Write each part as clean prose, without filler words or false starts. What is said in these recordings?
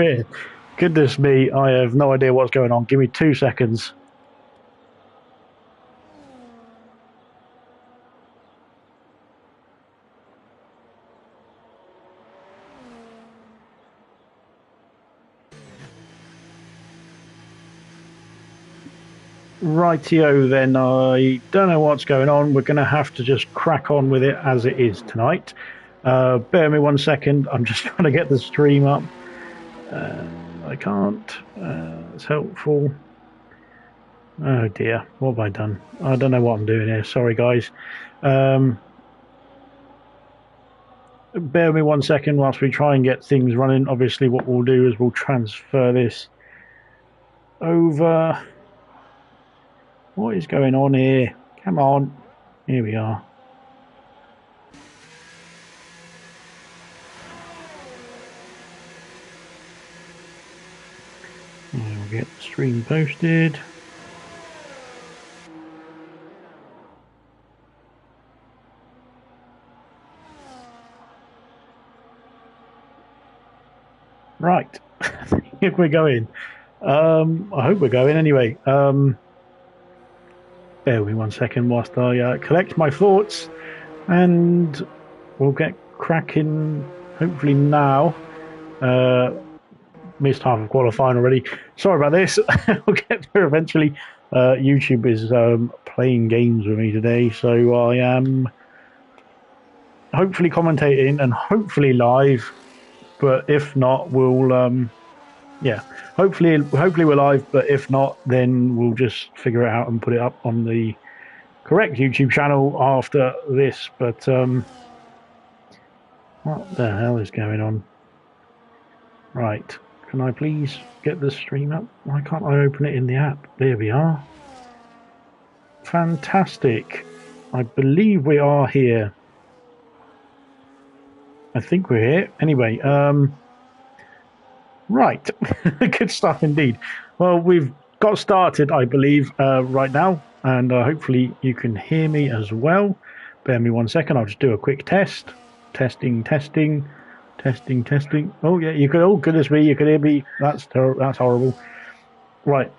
here. Goodness me, I have no idea what's going on. Give me 2 seconds. Rightio then, I don't know what's going on. We're going to have to just crack on with it as it is tonight. Bear me 1 second. I'm just trying to get the stream up. I can't. It's helpful. Oh dear, what have I done? I don't know what I'm doing here. Sorry, guys. Bear me 1 second whilst we try and get things running. Obviously, what we'll do is we'll transfer this over. What is going on here? Come on. Here we are. We'll get the stream posted. Right. If we're going. I hope we're going anyway. Bear with me 1 second whilst I collect my thoughts, and we'll get cracking hopefully now. Missed half of qualifying already. Sorry about this. We'll get there eventually. YouTube is playing games with me today, so I am hopefully commentating and hopefully live. But if not, we'll yeah, hopefully we're live, but if not, then we'll just figure it out and put it up on the correct YouTube channel after this. But what the hell is going on? Right, can I please get the stream up? Why can't I open it in the app? There we are. Fantastic. I believe we are here. I think we're here. Anyway, right. Good stuff indeed. Well, we've got started, I believe, right now, and hopefully you can hear me as well. Bear me 1 second. I'll just do a quick test. Testing. Oh yeah, you could. Oh goodness me, you could hear me. That's horrible. Right,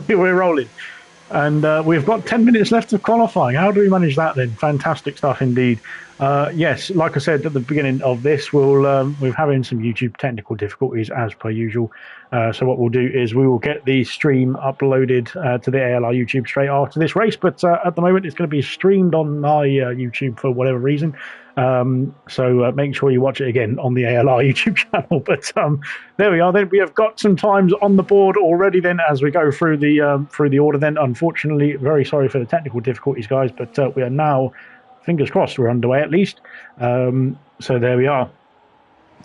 we're rolling. And we've got 10 minutes left of qualifying. How do we manage that then? Fantastic stuff indeed. Yes, like I said at the beginning of this, we're having some YouTube technical difficulties as per usual. So what we'll do is we will get the stream uploaded to the ALR YouTube straight after this race. But at the moment, it's going to be streamed on my YouTube for whatever reason. So make sure you watch it again on the ALR YouTube channel. But there we are. Then we have got some times on the board already. Then as we go through the order, then unfortunately, very sorry for the technical difficulties, guys. But we are now, fingers crossed, we're underway at least. So there we are.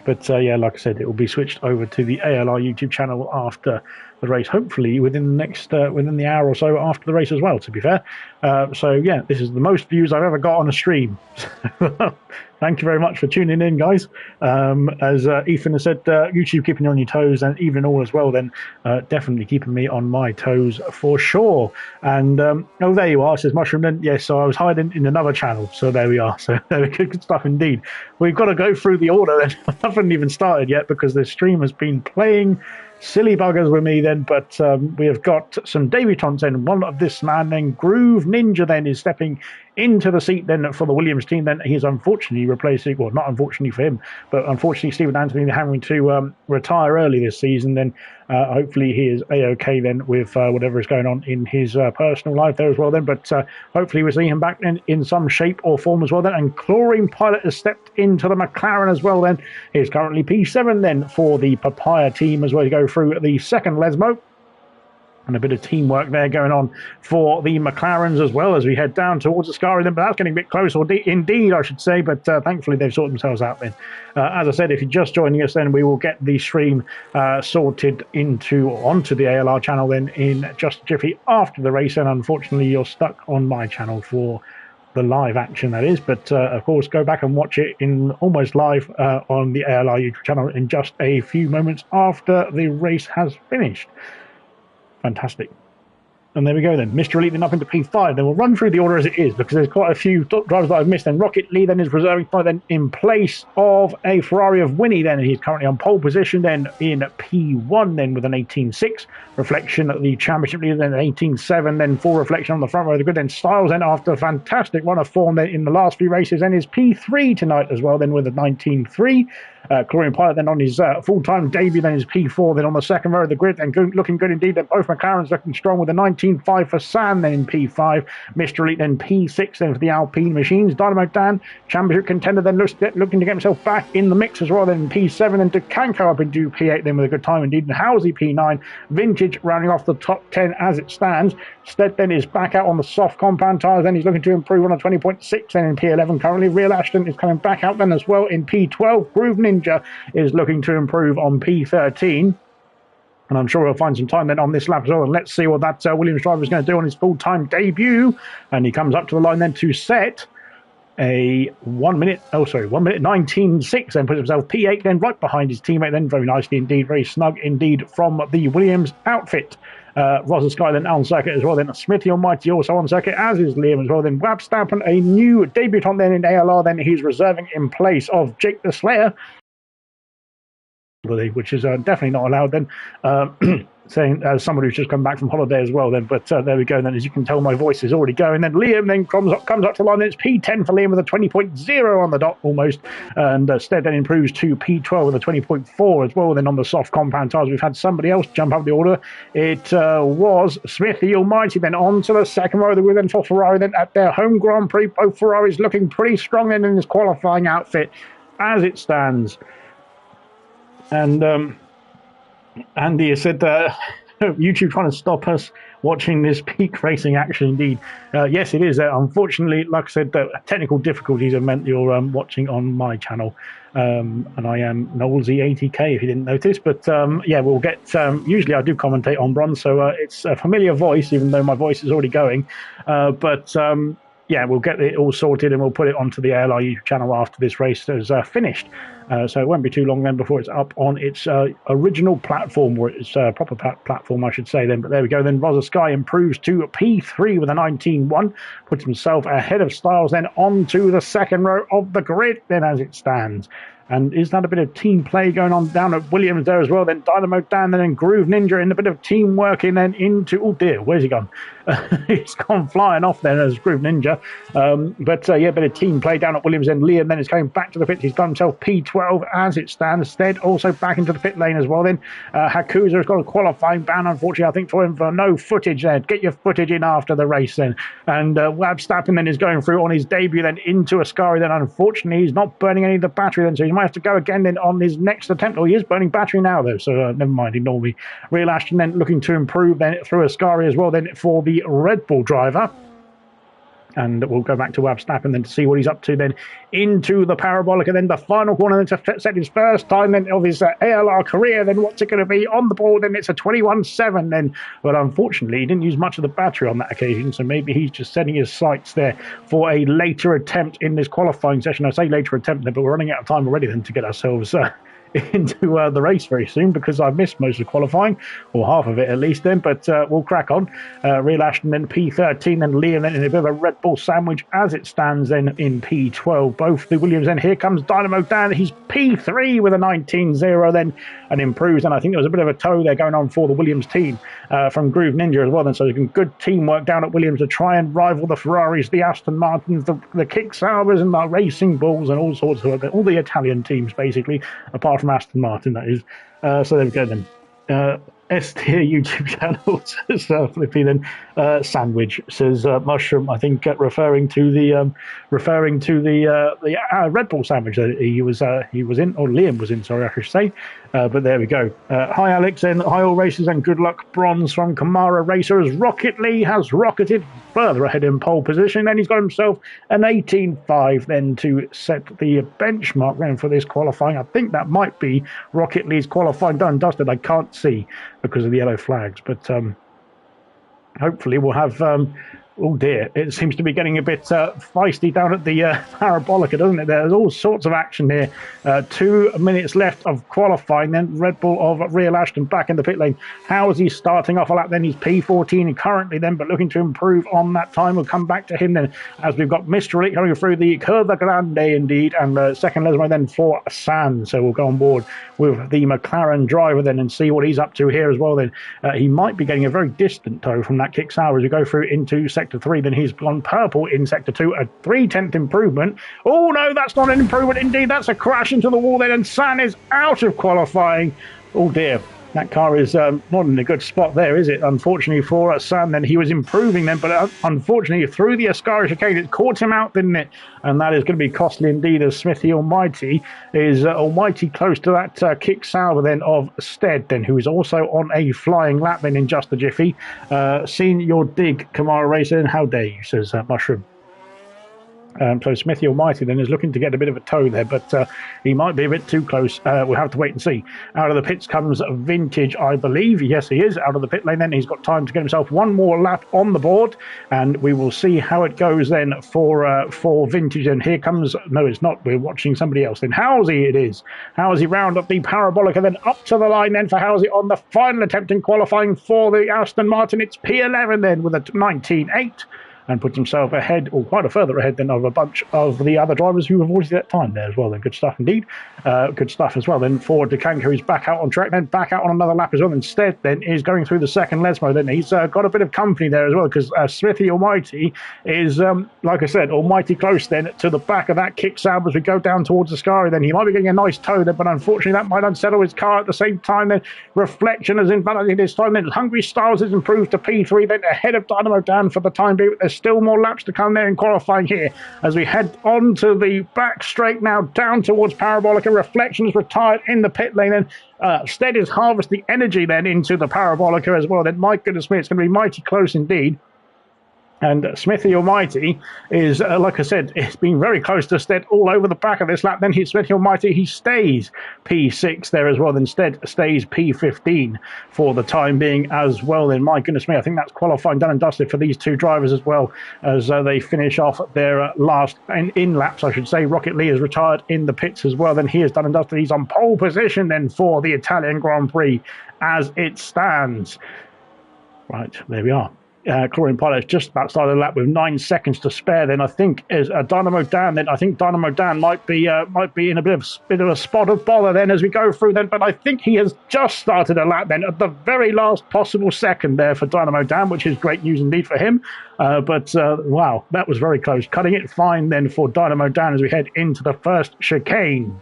But yeah, like I said, it will be switched over to the ALR YouTube channel after the race, hopefully within the next within the hour or so after the race as well, to be fair. So yeah, this is the most views I've ever got on a stream. Thank you very much for tuning in, guys. As Ethan has said, YouTube keeping you on your toes, and even all as well, then definitely keeping me on my toes for sure. And oh, there you are, says Mushroom. Then yes, so I was hiding in another channel. So there we are. So good stuff indeed. We've got to go through the order. Then I haven't even started yet because the stream has been playing silly buggers with me then, but we have got some debutantes then. One of this man then, Groove Ninja, then is stepping into the seat then for the Williams team. Then he is unfortunately replacing, well, not unfortunately for him, but unfortunately Stephen Anthony having to retire early this season. Then hopefully he is a-okay then with whatever is going on in his personal life there as well then, but hopefully we'll see him back in some shape or form as well then. And Chlorine Pilot has stepped into the McLaren as well then. He's currently P7 then for the Papaya team as well to go through the second Lesmo. And a bit of teamwork there going on for the McLarens as well as we head down towards the Scar. But that's getting a bit close, or indeed, I should say. But thankfully, they've sorted themselves out then. As I said, if you're just joining us, then we will get the stream sorted onto the ALR channel then in just a jiffy after the race. And unfortunately, you're stuck on my channel for the live action, that is. But of course, go back and watch it in almost live on the ALR YouTube channel in just a few moments after the race has finished. Fantastic. And there we go then. Mr. Elite then up into P5. Then we'll run through the order as it is because there's quite a few drivers that I've missed. Then Rocket Lee then is reserving point then in place of a Ferrari of Winnie. Then he's currently on pole position then in P1 then with an 18.6. Reflection at the championship leader then 18.7. Then full reflection on the front row of the grid. Then Styles then after a fantastic run of form then in the last few races then is P3 tonight as well then with a 19.3. Chlorine Pilot then on his full-time debut, then his P4, then on the second row of the grid, then looking good indeed. Then both McLarens looking strong with a 19.5 for Sam, then in P5. Mr. Elite then P6, then for the Alpine Machines. Dynamo Dan, championship contender, then looking to get himself back in the mix as well, then in P7. Then DeCanco up into P8, then with a good time indeed. And Housley P9, Vintage rounding off the top 10 as it stands. Stead then is back out on the soft compound tyres, then he's looking to improve on a 20.6, then in P11 currently. Real Ashton is coming back out then as well in P12. Groove Ninja is looking to improve on P13. And I'm sure we'll find some time then on this lap as well. And let's see what that Williams driver is going to do on his full-time debut. And he comes up to the line then to set a 1 minute 19.6, then puts himself P8 then right behind his teammate then very nicely indeed, very snug indeed from the Williams outfit. Rosa Sky then on circuit as well, then Smithy Almighty also on circuit, as is Liam as well. Then Wabstappen, a new debutant then in ALR, then he's reserving in place of Jake the Slayer, which is definitely not allowed then. Saying as someone who's just come back from holiday as well then, but there we go then. As you can tell, my voice is already going. Then Liam then comes up to the line. It's P10 for Liam with a 20.0 on the dot almost, and Stead then improves to P12 with a 20.4 as well. Then on the soft compound tyres, we've had somebody else jump up the order. It was Smith the Almighty. Then on to the second row of the grid then for Ferrari then at their home Grand Prix. Both Ferraris looking pretty strong then in this qualifying outfit as it stands. And Andy has said YouTube trying to stop us watching this peak racing action indeed. Yes, it is. Unfortunately, like I said, technical difficulties have meant you're watching on my channel. And I am Knowlesy-ATK if you didn't notice. But yeah, we'll get... usually I do commentate on bronze, so it's a familiar voice, even though my voice is already going. Yeah, we'll get it all sorted and we'll put it onto the ALR YouTube channel after this race is finished. So it won't be too long then before it's up on its original platform, or its proper platform, I should say then. But there we go. Then Rosa Sky improves to P3 with a 19.1, puts himself ahead of Styles then onto the second row of the grid then as it stands. And is that a bit of team play going on down at Williams there as well? Then Dynamo Dan, then Groove Ninja in a bit of teamwork and then into... Oh dear, where's he gone? He's gone flying off then as Groove Ninja. Yeah, a bit of team play down at Williams. Then Liam then is coming back to the pit. He's got himself P12 as it stands. Stead also back into the pit lane as well then. Hakuza has got a qualifying ban, unfortunately, I think, for him for no footage there. Get your footage in after the race then. And Wabstappen then is going through on his debut then into Ascari. Then unfortunately he's not burning any of the battery then, so he might have to go again then on his next attempt. Oh, he is burning battery now though, so never mind, ignore me. Real Ashton then looking to improve then through Ascari as well then for the Red Bull driver. And we'll go back to Wabstappen then to see what he's up to then into the parabolic, and then the final corner then to set his first time then of his ALR career. Then what's it going to be on the board? Then it's a 21.7 then, but unfortunately he didn't use much of the battery on that occasion, so maybe he's just setting his sights there for a later attempt in this qualifying session. I say later attempt then, but we're running out of time already then to get ourselves into the race very soon, because I've missed most of qualifying, or half of it at least then, but we'll crack on. Real Ashton then P13, then Liam then in a bit of a Red Bull sandwich as it stands then in P12. Both the Williams, then here comes Dynamo Dan, he's P3 with a 19.0 then, and improves, and I think there was a bit of a tow there going on for the Williams team from Groove Ninja as well then, so there's good teamwork down at Williams to try and rival the Ferraris, the Aston Martins, the Kick Saubers and the Racing Bulls and all sorts of all the Italian teams basically, apart from Aston Martin, that is. So there we go then. S-tier YouTube channel, says Flippy then. Sandwich, says Mushroom, I think referring to the Red Bull sandwich that he was in, or Liam was in, sorry, I should say. But there we go. Hi Alex, and hi all racers, and good luck. Bronze from Kamara Racer as Rocket Lee has rocketed further ahead in pole position. Then he's got himself an 18.5 then to set the benchmark then for this qualifying. I think that might be Rocket Lee's qualifying done and dusted. I can't see because of the yellow flags, but hopefully we'll have Oh dear, it seems to be getting a bit feisty down at the Parabolica, doesn't it? There's all sorts of action here. 2 minutes left of qualifying. Then Red Bull of Real Ashton back in the pit lane. How is he starting off a lap? Then he's P14 currently then, but looking to improve on that time. We'll come back to him then as we've got Mr. Elite coming through the Curva Grande indeed, and second Lesmo then for San. So we'll go on board with the McLaren driver then and see what he's up to here as well then. He might be getting a very distant tow from that kick sour as we go through into Sector 3. Then he's gone purple in Sector 2, a 3/10 improvement. Oh no, that's not an improvement indeed. That's a crash into the wall then, and San is out of qualifying. Oh dear. That car is not in a good spot there, is it? Unfortunately for Sam, then he was improving then, but unfortunately through the Ascari chicane, it caught him out, didn't it? And that is going to be costly indeed, as Smithy Almighty is almighty close to that kick sour then of Stead, then, who is also on a flying lap then in just a jiffy. Seen your dig, Kamara Racer, and how dare you, says Mushroom. So Smithy Almighty then is looking to get a bit of a tow there, but he might be a bit too close. We'll have to wait and see. Out of the pits comes Vintage, I believe. Yes, he is out of the pit lane then. He's got time to get himself one more lap on the board, and we will see how it goes then for Vintage. And here comes, no, it's not. We're watching somebody else then. Howsey it is. Howsey round up the Parabolica, then up to the line then for Howsey on the final attempt in qualifying for the Aston Martin. It's P11 then with a 19.8. And puts himself ahead, or quite a further ahead than of a bunch of the other drivers who have avoided that time there as well. Then good stuff indeed. Good stuff as well. Then for DeCanco, who's back out on track, then back out on another lap as well. Instead, then is going through the second Lesmo. Then he's got a bit of company there as well, because Smithy Almighty is, like I said, almighty close then to the back of that kick sound as we go down towards the Scari. Then he might be getting a nice tow there, but unfortunately that might unsettle his car at the same time. Then Reflection has invalidated his time. Then Hungry Styles has improved to P3, then ahead of Dynamo Dan for the time being. There's still more laps to come there in qualifying here as we head on to the back straight now down towards Parabolica. Reflections retired in the pit lane, and Stead is harvesting energy then into the Parabolica as well. Then my goodness me, it's going to be mighty close indeed. And Smithy Almighty is, like I said, it's been very close to Stead all over the back of this lap. Then Smithy Almighty, he stays P6 there as well. Then Stead stays P15 for the time being as well. Then my goodness me, I think that's qualifying done and dusted for these two drivers as well as they finish off their last in laps, I should say. Rocket Lee is retired in the pits as well. Then he is done and dusted. He's on pole position then for the Italian Grand Prix as it stands. Right, there we are. Chlorine Pilot's just about started a lap with 9 seconds to spare. Then I think is Dynamo Dan. Then I think Dynamo Dan might be in a bit of a spot of bother then as we go through then. But I think he has just started a lap then at the very last possible second there for Dynamo Dan, which is great news indeed for him. But wow, that was very close. Cutting it fine then for Dynamo Dan as we head into the first chicane.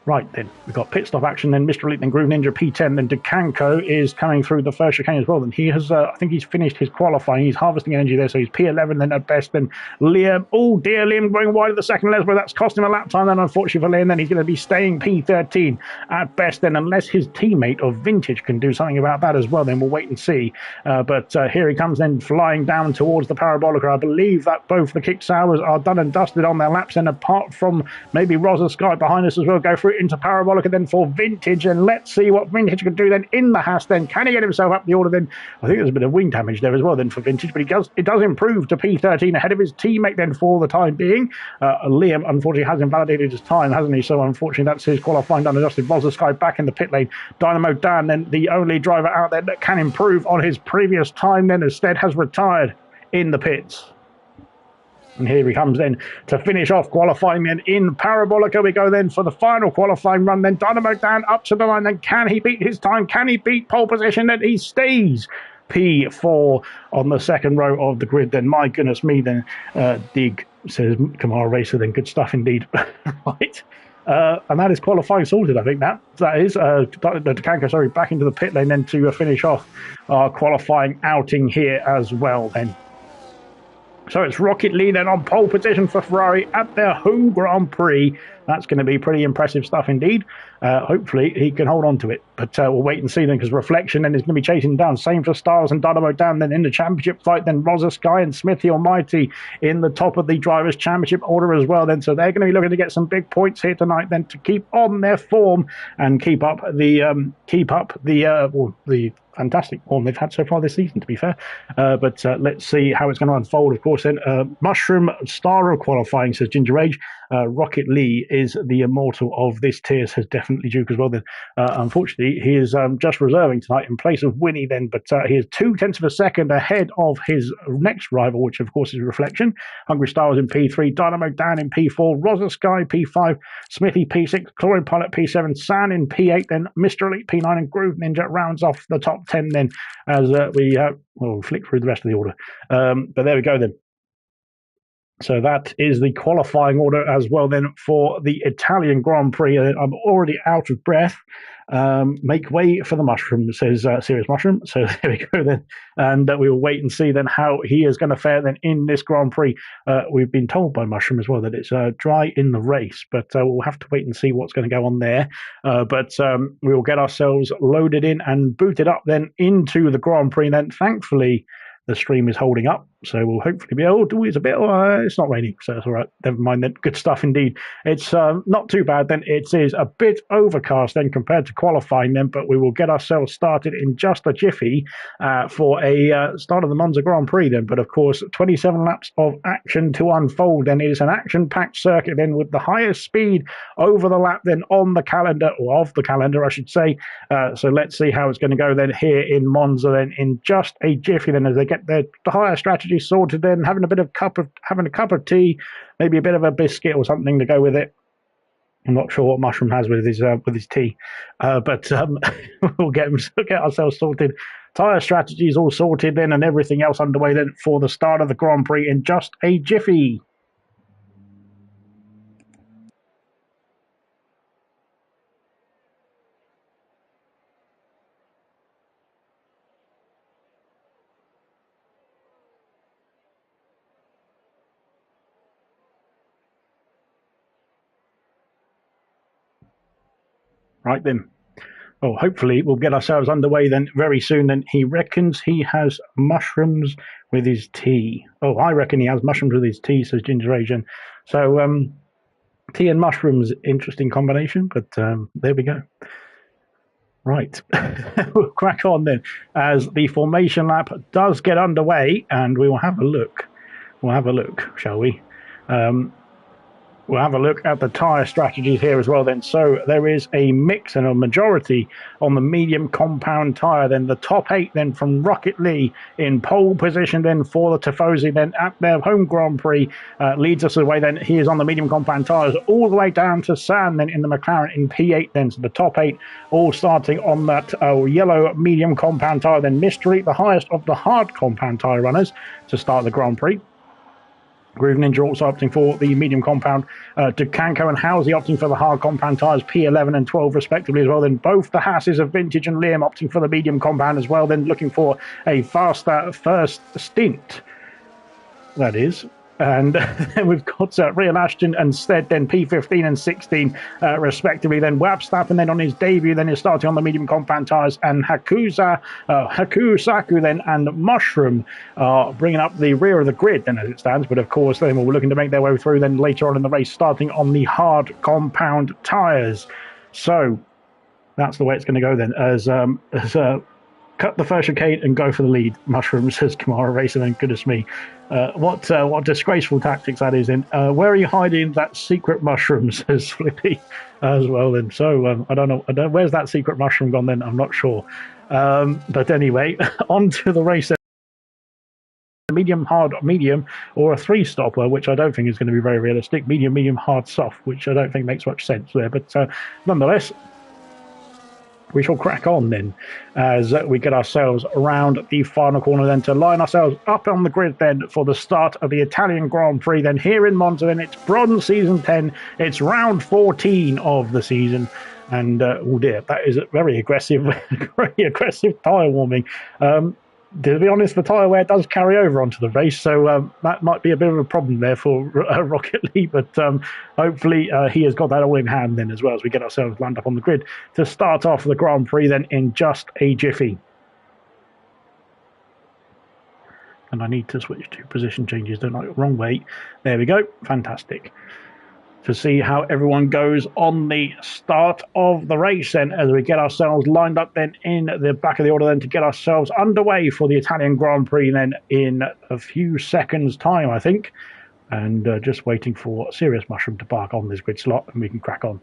Right, then we've got pit stop action, then Mr. Elite, then Groove Ninja P10, then DeCanco is coming through the first chicane as well. Then he has, I think he's finished his qualifying. He's harvesting energy there, so he's P11 then at best. Then Liam, oh dear, Liam going wide at the second Lesbo. That's cost him a lap time then, unfortunately for Liam. Then he's going to be staying P13 at best then, unless his teammate of Vintage can do something about that as well. Then we'll wait and see. But here he comes then flying down towards the Parabolica. I believe that both the kick sours are done and dusted on their laps, and apart from maybe Rosa Sky behind us as well, go through into Parabolica then for Vintage, and let's see what Vintage can do then in the Haas. Then can he get himself up the order? Then I think there's a bit of wing damage there as well then for Vintage, but it does improve to P13 ahead of his teammate then for the time being. Liam unfortunately has invalidated his time, hasn't he? So unfortunately that's his qualifying done and dusted. Rosa Sky back in the pit lane. Dynamo Dan then the only driver out there that can improve on his previous time then, as Stead has retired in the pits. And here he comes then to finish off qualifying then in Parabolica. We go then for the final qualifying run. Then Dynamo Dan up to the line. Then can he beat his time? Can he beat pole position? Then he stays P4 on the second row of the grid. Then my goodness me, then Dig, says Kamara Racer. Then good stuff indeed. Right. And that is qualifying sorted, I think that is. DeCanco, sorry, back into the pit lane then to finish off our qualifying outing here as well then. So it's Rocket Lee then on pole position for Ferrari at their home Grand Prix. That's going to be pretty impressive stuff indeed. Hopefully he can hold on to it, but we'll wait and see then, because Reflection then is going to be chasing down. Same for Styles and Dynamo Dan. Then in the championship fight, then Rosa Sky and Smithy Almighty in the top of the Drivers' Championship order as well. Then so they're going to be looking to get some big points here tonight, then to keep on their form and keep up the fantastic form they've had so far this season, to be fair. But let's see how it's going to unfold. Of course, then Mushroom Star of Qualifying, says Ginger Age. Rocket Lee is the immortal of this tier, says Definitely Duke as well. Then unfortunately, he is just reserving tonight in place of Winnie then, but he is 0.2 of a second ahead of his next rival, which of course is Reflection. Hungry Stars in P3, Dynamo Dan in P4, Rosa Sky P5, Smithy P6, Chlorine Pilot P7, San in P8, then Mr. Elite P9, and Groove Ninja rounds off the top 10 then, as we'll flick through the rest of the order. But there we go then. So that is the qualifying order as well then for the Italian Grand Prix. I'm already out of breath. Make way for the Mushroom, says Serious Mushroom. So there we go then. And we will wait and see then how he is going to fare then in this Grand Prix. We've been told by Mushroom as well that it's dry in the race, but we'll have to wait and see what's going to go on there. But we will get ourselves loaded in and booted up then into the Grand Prix. Then thankfully, the stream is holding up, so we'll hopefully be able to. It's a bit. It's not raining, so it's all right. Never mind then. Good stuff indeed. It's not too bad then. It is a bit overcast then compared to qualifying then, but we will get ourselves started in just a jiffy for a start of the Monza Grand Prix then. But of course, 27 laps of action to unfold. Then it is an action-packed circuit then with the highest speed over the lap then on the calendar, or of the calendar, I should say. So let's see how it's going to go then here in Monza then in just a jiffy then, as they get the higher strategy sorted then, having a cup of tea, maybe a bit of a biscuit or something to go with it. I'm not sure what Mushroom has with his tea, but we'll get ourselves sorted. Tyre strategies all sorted then, and everything else underway then for the start of the Grand Prix in just a jiffy. Right then. Oh, hopefully we'll get ourselves underway then very soon. Then he reckons he has mushrooms with his tea. Oh, I reckon he has mushrooms with his tea, says Ginger Asian. So tea and mushrooms, interesting combination, but there we go. Right, we'll crack on then as the formation lap does get underway, and we will have a look. We'll have a look, shall we? We'll have a look at the tyre strategies here as well then. So there is a mix and a majority on the medium compound tyre. Then the top 8 then from Rocket Lee in pole position then for the Tifosi then at their home Grand Prix leads us away then. He is on the medium compound tyres all the way down to San then in the McLaren in P8 then. So the top 8 all starting on that yellow medium compound tyre. Then Mystery, the highest of the hard compound tyre runners to start the Grand Prix. Groove Ninja also opting for the medium compound. Dukanko and Housie opting for the hard compound tyres, P11 and 12 respectively as well. Then both the Hasses of Vintage and Liam opting for the medium compound as well. Then looking for a faster first stint, that is. And then we've got Real Ashton and Stead, then P15 and 16 respectively. Then Wabstappen then on his debut, then is starting on the medium compound tyres, and Hakusaku then and Mushroom are bringing up the rear of the grid then as it stands. But of course, then we're looking to make their way through then later on in the race, starting on the hard compound tyres. So that's the way it's going to go then, as cut the first chicane and go for the lead, Mushroom, says Kamara Racer. Then goodness me, what disgraceful tactics that is in. Where are you hiding that secret mushroom, says Flippy as well then. So I don't know where's that secret mushroom gone then, I'm not sure. But anyway, on to the race. Medium, hard, medium, or a 3-stopper, which I don't think is going to be very realistic. Medium, medium, hard, soft, which I don't think makes much sense there. But nonetheless, we shall crack on then as we get ourselves around the final corner then to line ourselves up on the grid then for the start of the Italian Grand Prix then here in Monza. Then it's Bronze Season 10. It's round 14 of the season. And oh dear, that is very aggressive tyre warming. To be honest, the tyre wear does carry over onto the race, so that might be a bit of a problem there for Rocket League, but hopefully he has got that all in hand then as well as we get ourselves lined up on the grid to start off the Grand Prix then in just a jiffy. And I need to switch to position changes, don't I? Wrong way. There we go. Fantastic. To see how everyone goes on the start of the race then as we get ourselves lined up then in the back of the order then to get ourselves underway for the Italian Grand Prix then in a few seconds time, I think. And just waiting for Serious Mushroom to park on this grid slot and we can crack on.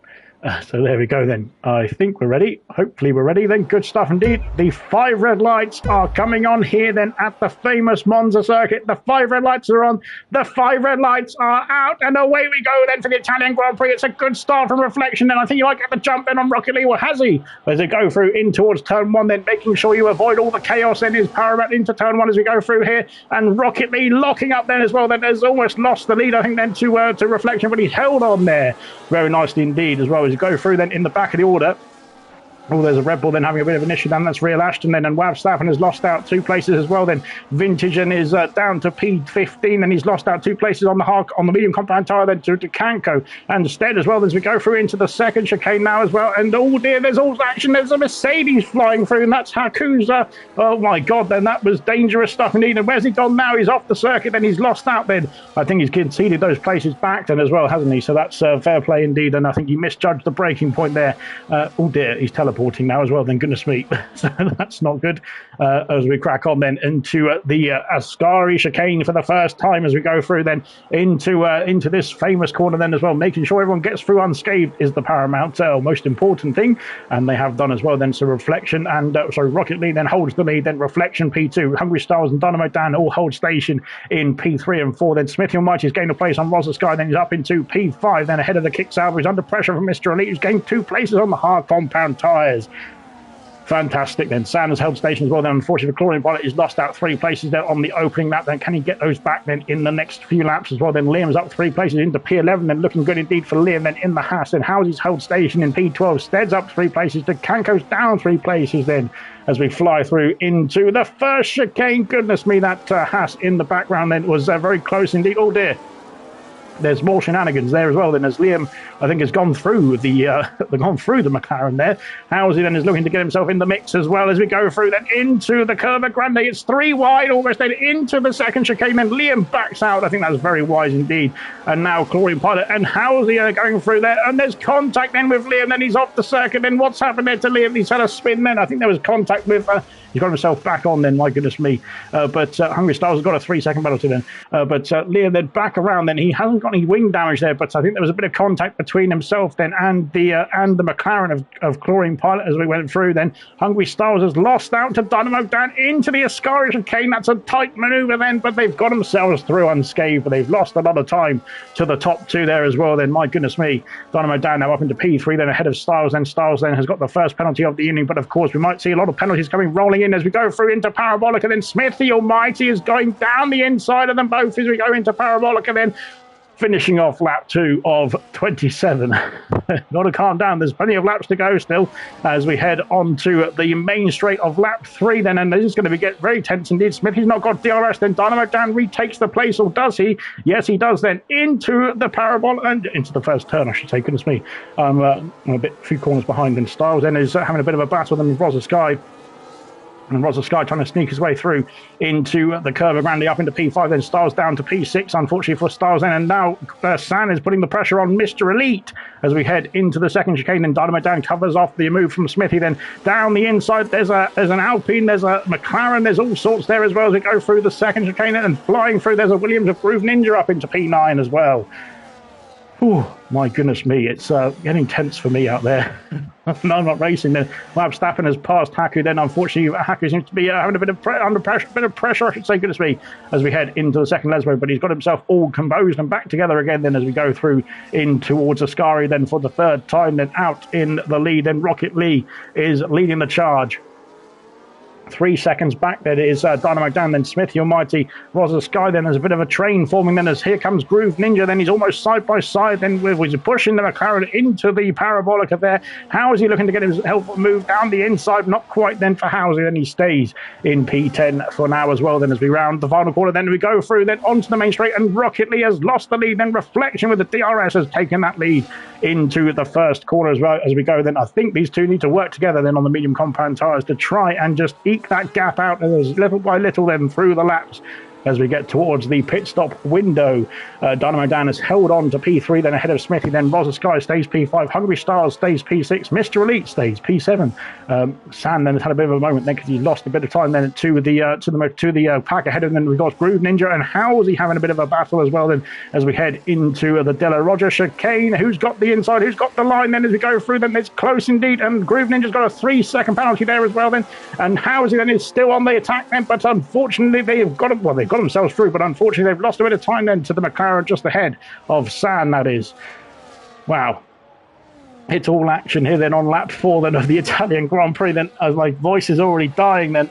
So there we go then. I think we're ready. Hopefully we're ready then. Good stuff indeed. The 5 red lights are coming on here then at the famous Monza circuit. The 5 red lights are on. The 5 red lights are out. And away we go then for the Italian Grand Prix. It's a good start from Reflection then. I think you might get the jump then on Rocket League. Well, has he? As they go through in towards turn 1 then, making sure you avoid all the chaos then is Paramount into turn 1 as we go through here. And Rocket League locking up then as well. Then has almost lost the lead, I think, then to Reflection, but he's held on there very nicely indeed as well as you go through then in the back of the order. Oh, there's a Red Bull then having a bit of an issue. Then that's Real Ashton then, and Wab Staffen has lost out 2 places as well. Then Vintage and is down to P15, and he's lost out 2 places on the medium compound tyre then to Kanko and Stead as well as we go through into the second chicane now as well. And oh dear, there's all action. There's a Mercedes flying through, and that's Hakusa. Oh my God, then that was dangerous stuff indeed. And where's he gone now? He's off the circuit. Then he's lost out. Then I think he's conceded those places back then as well, hasn't he? So that's fair play indeed. And I think he misjudged the braking point there. Oh dear, he's teleporting now as well, then goodness me. So that's not good. As we crack on then into the Ascari chicane for the first time as we go through then into this famous corner then as well, making sure everyone gets through unscathed is the paramount most important thing, and they have done as well then. So Reflection and Rocket League then holds the lead, then Reflection P2, Hungry Stars and Dynamo Dan all hold station in P3 and 4, then Smithy Almighty's gained a place on Rosa Sky, then he's up into P5, then ahead of the Kick Salver. He's under pressure from Mr. Elite, who's gained 2 places on the hard compound tyres. Fantastic then. Sam has held station as well then. Unfortunately, the Chlorine Pilot is lost out 3 places there on the opening lap. Then can he get those back then in the next few laps as well? Then Liam's up 3 places into P11, then looking good indeed for Liam then in the Haas. Then Housy's held station in P12. Stead's up 3 places to Kanko's down 3 places then as we fly through into the first chicane. Goodness me, that Haas in the background then was very close indeed. Oh dear. There's more shenanigans there as well then as Liam, I think, has gone through the McLaren there. Housey then is looking to get himself in the mix as well as we go through then into the Curva Grande. It's 3 wide almost then into the second chicane. Then Liam backs out. I think that's very wise indeed. And now Chlorine Pilot and Housey are going through there. And there's contact then with Liam. Then he's off the circuit. Then what's happened there to Liam? He's had a spin then. I think there was contact with... he's got himself back on then, my goodness me. But Hungry Stars has got a 3-second penalty then. But Liam then back around then. He hasn't got any wing damage there, but I think there was a bit of contact between himself then and the McLaren of Chlorine Pilot as we went through then. Hungry Stars has lost out to Dynamo Dan into the Ascari chicane. That's a tight manoeuvre then, but they've got themselves through unscathed, but they've lost a lot of time to the top 2 there as well then, my goodness me. Dynamo Dan now up into P3 then ahead of Styles then. Styles then has got the first penalty of the evening, but of course we might see a lot of penalties coming rolling in as we go through into Parabolica. Then Smithy Almighty is going down the inside of them both as we go into Parabolica then, finishing off lap 2 of 27. Got to calm down. There's plenty of laps to go still as we head on to the main straight of lap 3 then, and this is going to get very tense indeed. Smithy's not got DRS. Then Dynamo Dan retakes the place, or does he? Yes, he does then, into the parabol and into the first turn, I should say. Goodness me. I'm a few corners behind, and Styles then is having a bit of a battle with Rosa Sky. And Rosa Sky trying to sneak his way through into the Curva Grande up into P5, then Styles down to P6, unfortunately for Styles then. And now San is putting the pressure on Mr. Elite as we head into the second chicane. Then Dynamo Dan covers off the move from Smithy. Then down the inside, there's an Alpine, there's a McLaren, there's all sorts there as well as we go through the second chicane. And flying through, there's a Williams of Groove Ninja up into P9 as well. Whew, my goodness me, it's getting tense for me out there. No, I'm not racing then. Wab Staffen has passed Haku then. Unfortunately, Haku seems to be having a bit of under pressure, I should say, goodness me, as we head into the second Lesbo. But he's got himself all composed and back together again then as we go through in towards Ascari then for the 3rd time. Then out in the lead, then Rocket Lee is leading the charge. 3 seconds back, there is Dynamo Dan, then Smithy Almighty, Rosa Sky, then there's a bit of a train forming, then as here comes Groove Ninja, then he's almost side by side, then he's pushing the McLaren into the Parabolica there. Housie looking to get his help move down the inside, not quite then for Housie, then he stays in P10 for now as well, then as we round the final corner, then we go through, then onto the main straight, and Rocket Lee has lost the lead, then Reflection with the DRS has taken that lead into the first corner as well as we go. Then I think these two need to work together then on the medium compound tyres to try and just eke that gap out as little by little then through the laps as we get towards the pit stop window. Dynamo Dan has held on to P3, then ahead of Smithy, then Rosa Sky stays P5, Hungry Stars stays P6, Mr. Elite stays P7. Sam then has had a bit of a moment then because he's lost a bit of time then to the pack ahead, and then we've got Groove Ninja and Housie having a bit of a battle as well then as we head into the Della Roger chicane. Who's got the inside, who's got the line then as we go through, then it's close indeed, and Groove Ninja's got a 3-second penalty there as well then, and Housie then is still on the attack then, but unfortunately they've got themselves through, but unfortunately they've lost a bit of time then to the McLaren just ahead of San, that is. Wow. It's all action here then on lap 4 then of the Italian Grand Prix. Then as my voice is already dying then,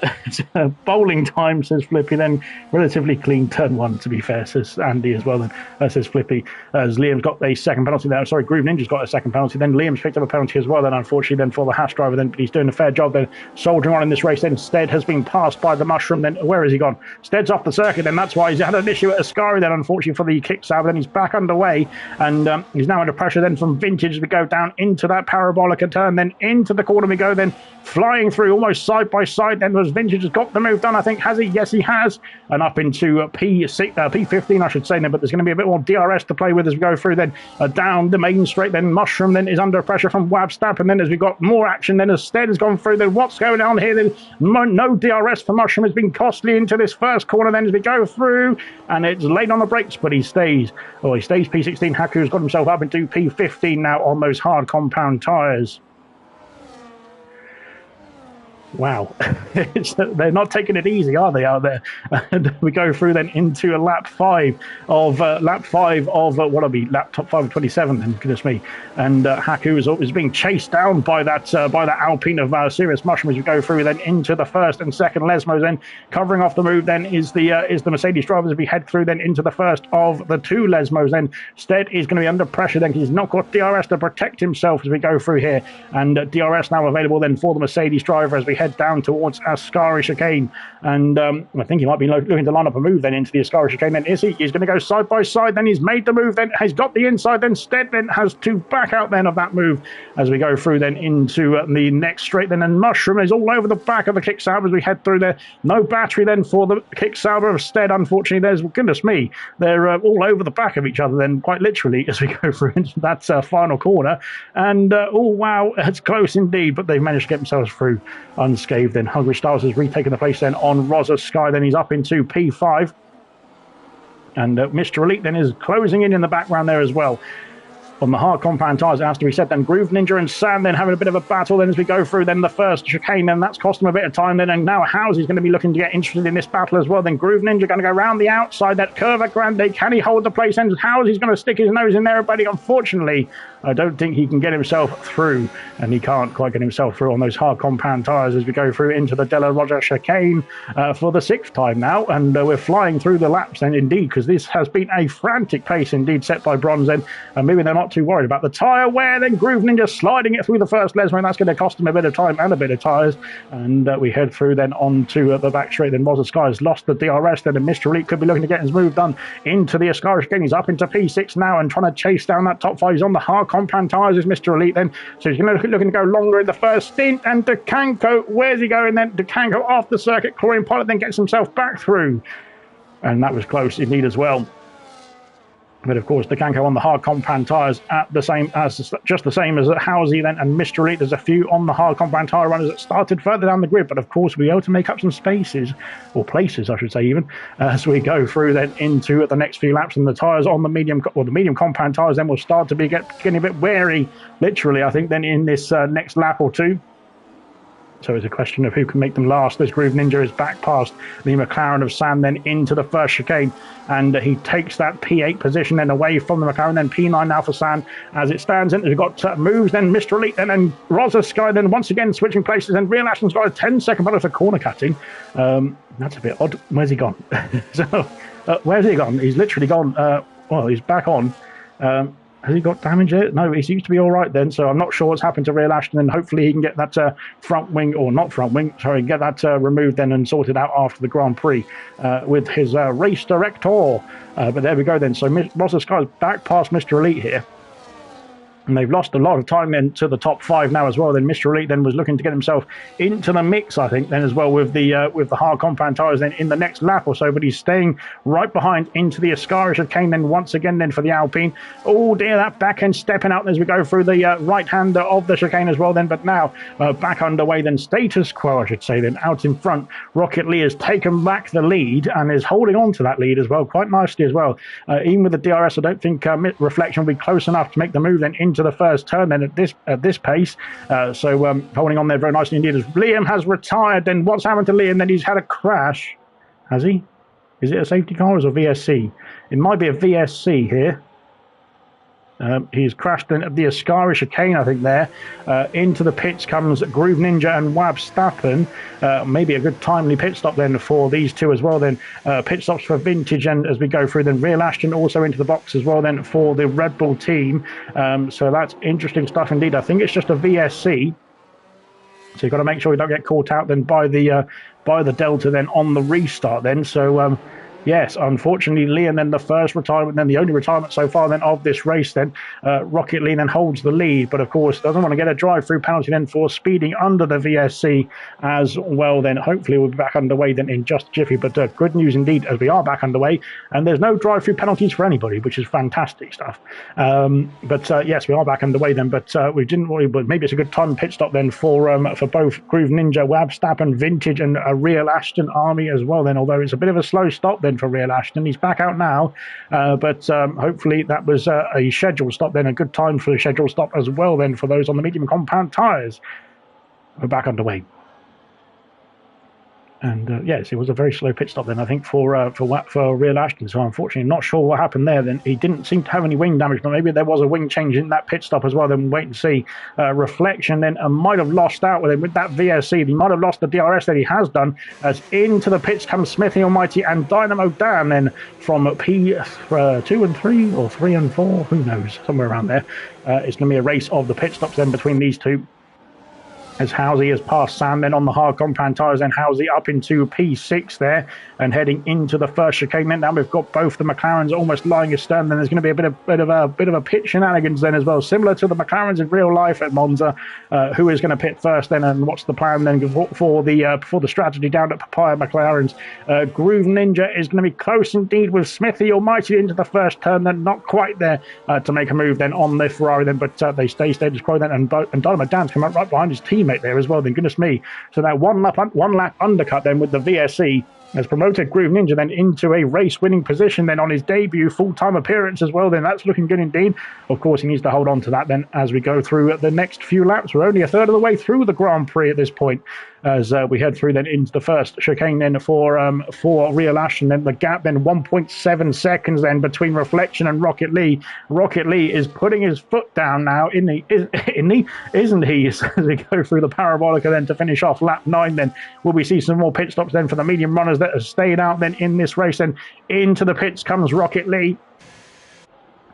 bowling time, says Flippy. Then relatively clean turn 1, to be fair, says Andy as well. Then says Flippy, as Liam's got a second penalty there. Sorry, Groove Ninja's got a second penalty. Then Liam's picked up a penalty as well then, unfortunately then for the Haas driver then, but he's doing a fair job then soldiering on in this race. Then Stead has been passed by the Mushroom. Then where has he gone? Stead's off the circuit then, that's why he's had an issue at Ascari then, unfortunately for the kick salve. Then he's back underway, and he's now under pressure then from Vintage to go down into that Parabolica turn, then into the corner we go, then flying through almost side by side then was Vintage has got the move done, I think. Has he? Yes, he has. And up into P15 I should say then, but there's going to be a bit more DRS to play with as we go through then down the main straight. Then Mushroom then is under pressure from Wabstap, and then as we got more action then as Stead has gone through, then what's going on here then? No DRS for Mushroom has been costly into this first corner then as we go through, and it's late on the brakes, but he stays P16. Haku's got himself up into P15 now on those hard compound tyres. Wow, they're not taking it easy, are they, out there? And we go through then into a lap 5 of top 5 of 27. Then goodness me, and Haku is being chased down by that Alpine of Serious Mushroom as we go through then into the first and second Lesmos. Then covering off the move then is the Mercedes drivers as we head through then into the first of the 2 Lesmos. Then Stead is going to be under pressure then because he's not got DRS to protect himself as we go through here, and DRS now available then for the Mercedes driver as we head down towards Ascari chicane. And I think he might be looking to line up a move then into the Ascari chicane. Then is he? He's going to go side by side. Then he's made the move. Then has got the inside. Then Stead then has to back out then of that move as we go through then into the next straight. Then and Mushroom is all over the back of the kick salve as we head through there. No battery then for the kick salve of Stead. Unfortunately, there's goodness me, they're all over the back of each other then, quite literally, as we go through into that final corner. And oh wow, it's close indeed, but they've managed to get themselves through unscathed. Then Hungry Stars has retaken the place then on Rosa Sky. Then he's up into P5, and Mr. Elite then is closing in the background there as well. On the hard compound tyres, it has to be said, then Groove Ninja and Sam then having a bit of a battle then as we go through then the first chicane, then that's cost him a bit of time then, and now Housie's going to be looking to get interested in this battle as well. Then Groove Ninja going to go around the outside, that Curva Grande, can he hold the place? And Housie's going to stick his nose in there, but unfortunately I don't think he can get himself through, and he can't quite get himself through on those hard compound tyres as we go through into the Della Roger chicane for the 6th time now, and we're flying through the laps then indeed, because this has been a frantic pace indeed set by Bronze then, and maybe they're not too worried about the tyre wear. Then Groove Ninja sliding it through the first Lesmo, and that's going to cost him a bit of time and a bit of tyres, and we head through then onto the back straight. Then Rosa Sky has lost the DRS then, and Mr. Elite could be looking to get his move done into the Ascari chicane. He's up into P6 now and trying to chase down that top 5. He's on the hard compound tyres is Mr. Elite then, so he's going to looking to go longer in the first stint. And DeCanco, where's he going then? DeCanco off the circuit. Chlorine Pilot then gets himself back through, and that was close indeed as well. But of course, DeCanco on the hard compound tyres just the same as Housie then, and Mr. Elite. There's a few on the hard compound tyre runners that started further down the grid, but of course we'll be able to make up some spaces, or places I should say even, as we go through then into the next few laps. And the tyres on the medium compound tyres then will start to be getting a bit wary, literally I think, then in this next lap or two. So it's a question of who can make them last. This Groove Ninja is back past the McLaren of Sam, then into the first chicane, and he takes that P8 position then away from the McLaren, then P9 now for Sam as it stands in. We've got moves, then Mr. Elite, then and Rosa Sky, then once again switching places, and Real Ashton's got a 10-second penalty for corner cutting. That's a bit odd. Where's he gone? Where's he gone? He's literally gone. Well, he's back on. Has he got damage here? No, he seems to be all right then. So I'm not sure what's happened to Real Ashton, and hopefully he can get that front wing, or not front wing, sorry, get that removed then and sorted out after the Grand Prix with his race director. But there we go then. So Rosa Sky's back past Mr. Elite here. And they've lost a lot of time into the top 5 now as well. Then Mr. Elite then was looking to get himself into the mix, I think, then as well with the hard compound tyres then in the next lap or so. But he's staying right behind into the Ascari chicane then once again then for the Alpine. Oh dear, that back end stepping out as we go through the right-hander of the chicane as well then. But now back underway then, status quo I should say then, out in front. Rocket Lee has taken back the lead and is holding on to that lead as well quite nicely as well. Even with the DRS, I don't think Reflection will be close enough to make the move then into the first turn then at this pace. So holding on there very nicely indeed as Liam has retired. Then what's happened to Liam? Then he's had a crash. Has he? Is it a safety car or is it a VSC? It might be a VSC here. He's crashed in at the Ascari chicane, I think, there. Into the pits comes Groove Ninja and Wab Stappen. Maybe a good timely pit stop then for these two as well. Then pit stops for Vintage, and as we go through, then Real Ashton also into the box as well then for the Red Bull team. So that's interesting stuff indeed. I think it's just a VSC. So you've got to make sure you don't get caught out then by the Delta then on the restart then. So yes, unfortunately, Liam then the first retirement, then the only retirement so far then of this race then. Rocket Lee then holds the lead, but of course doesn't want to get a drive-through penalty then for speeding under the VSC as well then. Hopefully we'll be back underway then in just a jiffy, but good news indeed as we are back underway, and there's no drive-through penalties for anybody, which is fantastic stuff. But yes, we are back underway then, but we didn't worry, but maybe it's a good time pit stop then for both Groove Ninja, Wab Stappen, Vintage, and a Real Ashton army as well then, although it's a bit of a slow stop then for Real Ashton. He's back out now, but hopefully that was a scheduled stop then, a good time for a scheduled stop as well then for those on the medium compound tyres. We're back underway. And yes, it was a very slow pit stop then, I think, for Real Ashton. So unfortunately, not sure what happened there. Then he didn't seem to have any wing damage, but maybe there was a wing change in that pit stop as well. Then wait and see. Reflection then might have lost out with him with that VSC. He might have lost the DRS that he has done. As into the pits comes Smithy Almighty and Dynamo Dan then from P2 and 3 or 3 and 4, who knows, somewhere around there. It's going to be a race of the pit stops then between these two. As Housey has passed Sam then on the hard compound tyres, then Housey up into P6 there and heading into the first chicane. Then now we've got both the McLarens almost lying astern. Then there's going to be a bit of a pit shenanigans then as well, similar to the McLarens in real life at Monza. Who is going to pit first then, and what's the plan then for the strategy down at Papaya McLarens? Groove Ninja is going to be close indeed with Smithy Almighty into the first turn. Then not quite there to make a move then on the Ferrari then, but they stay status quo then, and Dynamo Dan's come up right behind his teammate there as well then, goodness me. So that one lap undercut then with the VSC has promoted Groove Ninja then into a race-winning position then on his debut full-time appearance as well. Then that's looking good indeed. Of course, he needs to hold on to that then as we go through the next few laps. We're only a third of the way through the Grand Prix at this point, as we head through then into the first chicane then for Real Ashton. Then the gap then 1.7 seconds then between Reflection and Rocket Lee. Rocket Lee is putting his foot down now, isn't he? As we go through the Parabolica then to finish off lap 9 then. Will we see some more pit stops then for the medium runners that have stayed out then in this race? Then into the pits comes Rocket Lee.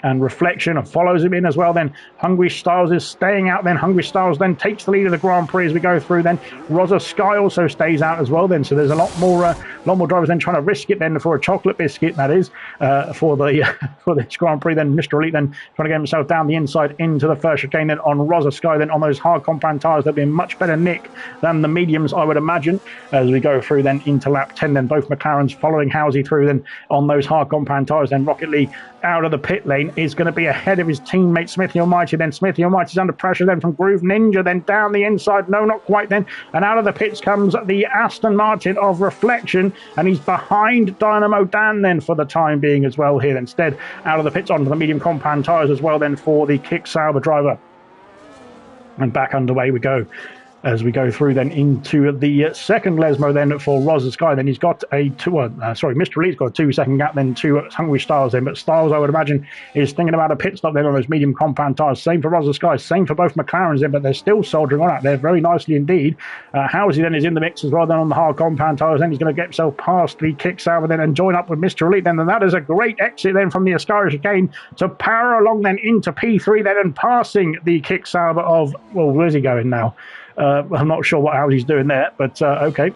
And Reflection follows him in as well. Then Hungry Styles is staying out. Then Hungry Styles then takes the lead of the Grand Prix as we go through. Then Rosa Sky also stays out as well. Then so there's a lot more drivers then trying to risk it then for a chocolate biscuit, that is, for this Grand Prix. Then Mr. Elite then trying to get himself down the inside into the first chicane. Then on Rosa Sky then on those hard compound tyres, there'll be a much better nick than the mediums, I would imagine, as we go through then into lap 10. Then both McLarens following Housey through then on those hard compound tyres. Then Rocket Lee out of the pit lane is going to be ahead of his teammate Smithy Almighty. Then Smithy Almighty's under pressure then from Groove Ninja, then down the inside, no, not quite then, and out of the pits comes the Aston Martin of Reflection, and he's behind Dynamo Dan then for the time being as well here. Instead out of the pits onto the medium compound tyres as well then for the Kick Sauber driver, and back underway we go. as we go through then into the second Lesmo then for Roz Sky. Then he's got a Mr. Elite's got a 2-second gap then to Hungry Styles then, but Styles, I would imagine, is thinking about a pit stop then on those medium compound tyres. Same for Roz Sky, same for both McLarens then, but they're still soldiering on out there very nicely indeed. Housley then is in the mix as well then on the hard compound tyres. Then he's going to get himself past the kick salver then and join up with Mr. Elite then, and that is a great exit then from the Ascari chicane to power along then into P3 then and passing the kick salver of, well, where's he going now? I'm not sure how he's doing there, but okay.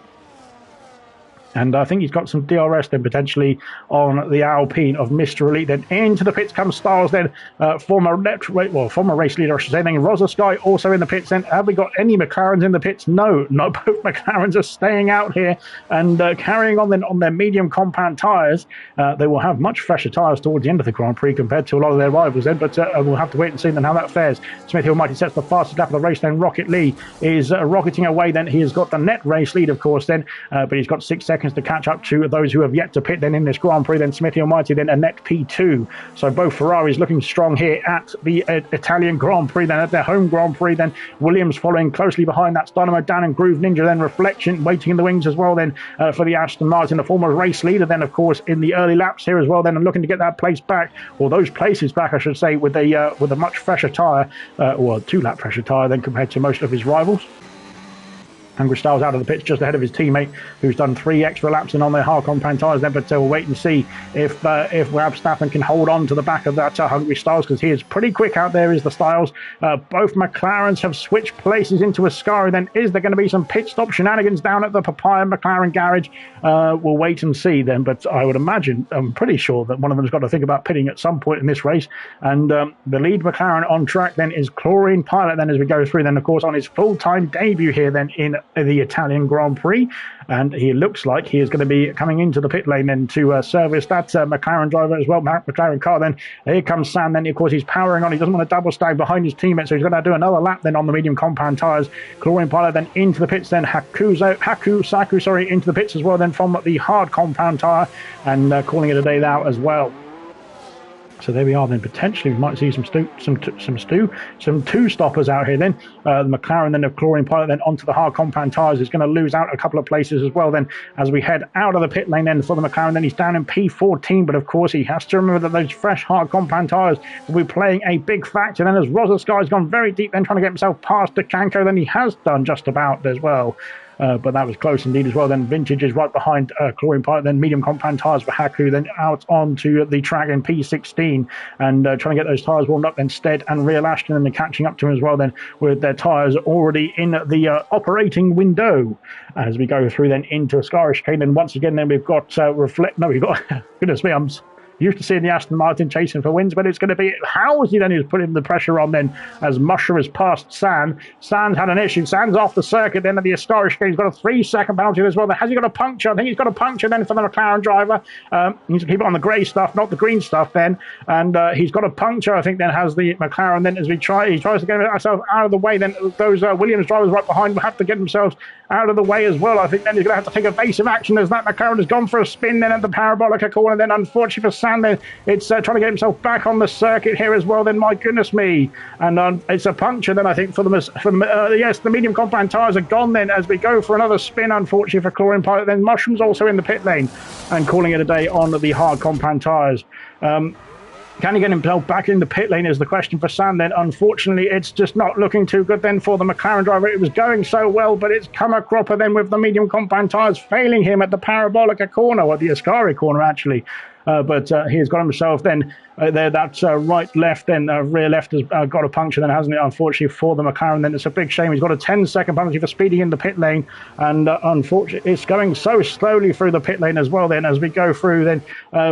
And I think he's got some DRS then potentially on the Alpine of Mr. Elite. Then into the pits comes Styles then, former race leader, I should say. Then Rosa Sky also in the pits. Then have we got any McLarens in the pits? No, not both McLarens are staying out here and carrying on then on their medium compound tyres. They will have much fresher tyres towards the end of the Grand Prix compared to a lot of their rivals then, but we'll have to wait and see then how that fares. Smith Hill Mighty sets the fastest lap of the race. Then Rocket Lee is rocketing away. Then he has got the net race lead, of course, then, but he's got 6 seconds to catch up to those who have yet to pit then in this Grand Prix. Then Smithy Almighty then a net P2. So both Ferraris looking strong here at the Italian Grand Prix, then at their home Grand Prix. Then Williams following closely behind. That's Dynamo Dan and Groove Ninja. Then Reflection waiting in the wings as well then for the Aston Martin, the former race leader then, of course, in the early laps here as well then, and looking to get that place back, or those places back I should say, with a much fresher tyre, or 2-lap fresher tyre than compared to most of his rivals. Hungry Styles out of the pits just ahead of his teammate, who's done 3 extra laps and on their hard compound tyres then, but we'll wait and see if Verstappen can hold on to the back of that Hungry Styles, because he is pretty quick out there, is the Styles. Both McLarens have switched places into Ascari. Then is there going to be some pit stop shenanigans down at the Papaya McLaren garage? We'll wait and see then, but I would imagine, I'm pretty sure that one of them's got to think about pitting at some point in this race. And the lead McLaren on track then is Chlorine Pilot then, as we go through then, of course, on his full-time debut here then in the Italian Grand Prix, and he looks like he is going to be coming into the pit lane then to service that McLaren driver as well, McLaren car. Then here comes Sam then, of course he's powering on, he doesn't want to double stag behind his teammate, so he's going to do another lap then on the medium compound tyres. Chlorine Pilot then into the pits, then Saku into the pits as well then from the hard compound tyre, and calling it a day out as well. So there we are then. Potentially we might see some two stoppers out here then. The McLaren then of Chlorine Pilot then onto the hard compound tyres is going to lose out a couple of places as well then as we head out of the pit lane then for the McLaren. Then he's down in P14, but of course he has to remember that those fresh hard compound tyres will be playing a big factor. Then as Rosa Sky's gone very deep then trying to get himself past Decanco, then he has done just about as well. But that was close indeed as well. Then Vintage is right behind Chlorine Pilot, then medium compound tyres for Haku, then out onto the track in P16 and trying to get those tyres warmed up. Then Stead and Real Ashton and they're catching up to him as well then with their tyres already in the operating window as we go through then into Ascari chicane. And once again then we've got goodness me, I'm used to seeing the Aston Martin chasing for wins, but it's going to be Housley then who's putting the pressure on then as Mushroom has passed San. San's had an issue. San's off the circuit then at the Ascari chicane. He's got a 3-second penalty as well. Has he got a puncture? I think he's got a puncture then for the McLaren driver. He needs to keep it on the grey stuff, not the green stuff then. And he's got a puncture, I think, then has the McLaren then as he tries to get himself out of the way. Then those Williams drivers right behind will have to get themselves out of the way as well. I think then he's going to have to take evasive action as that McLaren has gone for a spin then at the Parabolica corner. Then unfortunately for Sam then it's trying to get himself back on the circuit here as well. Then my goodness me, and it's a puncture then I think for yes, the medium compound tyres are gone then as we go for another spin unfortunately for Chlorine Pilot. Then Mushroom's also in the pit lane and calling it a day on the hard compound tyres. Can he get himself back in the pit lane is the question for Sam then. Unfortunately, it's just not looking too good then for the McLaren driver. It was going so well, but it's come a cropper then with the medium compound tyres failing him at the Parabolica corner, or the Ascari corner actually. But he's got himself then there, that right left then rear left has got a puncture then, hasn't it, unfortunately for the McLaren. Then it's a big shame. He's got a 10-second penalty for speeding in the pit lane, and unfortunately it's going so slowly through the pit lane as well then as we go through. Then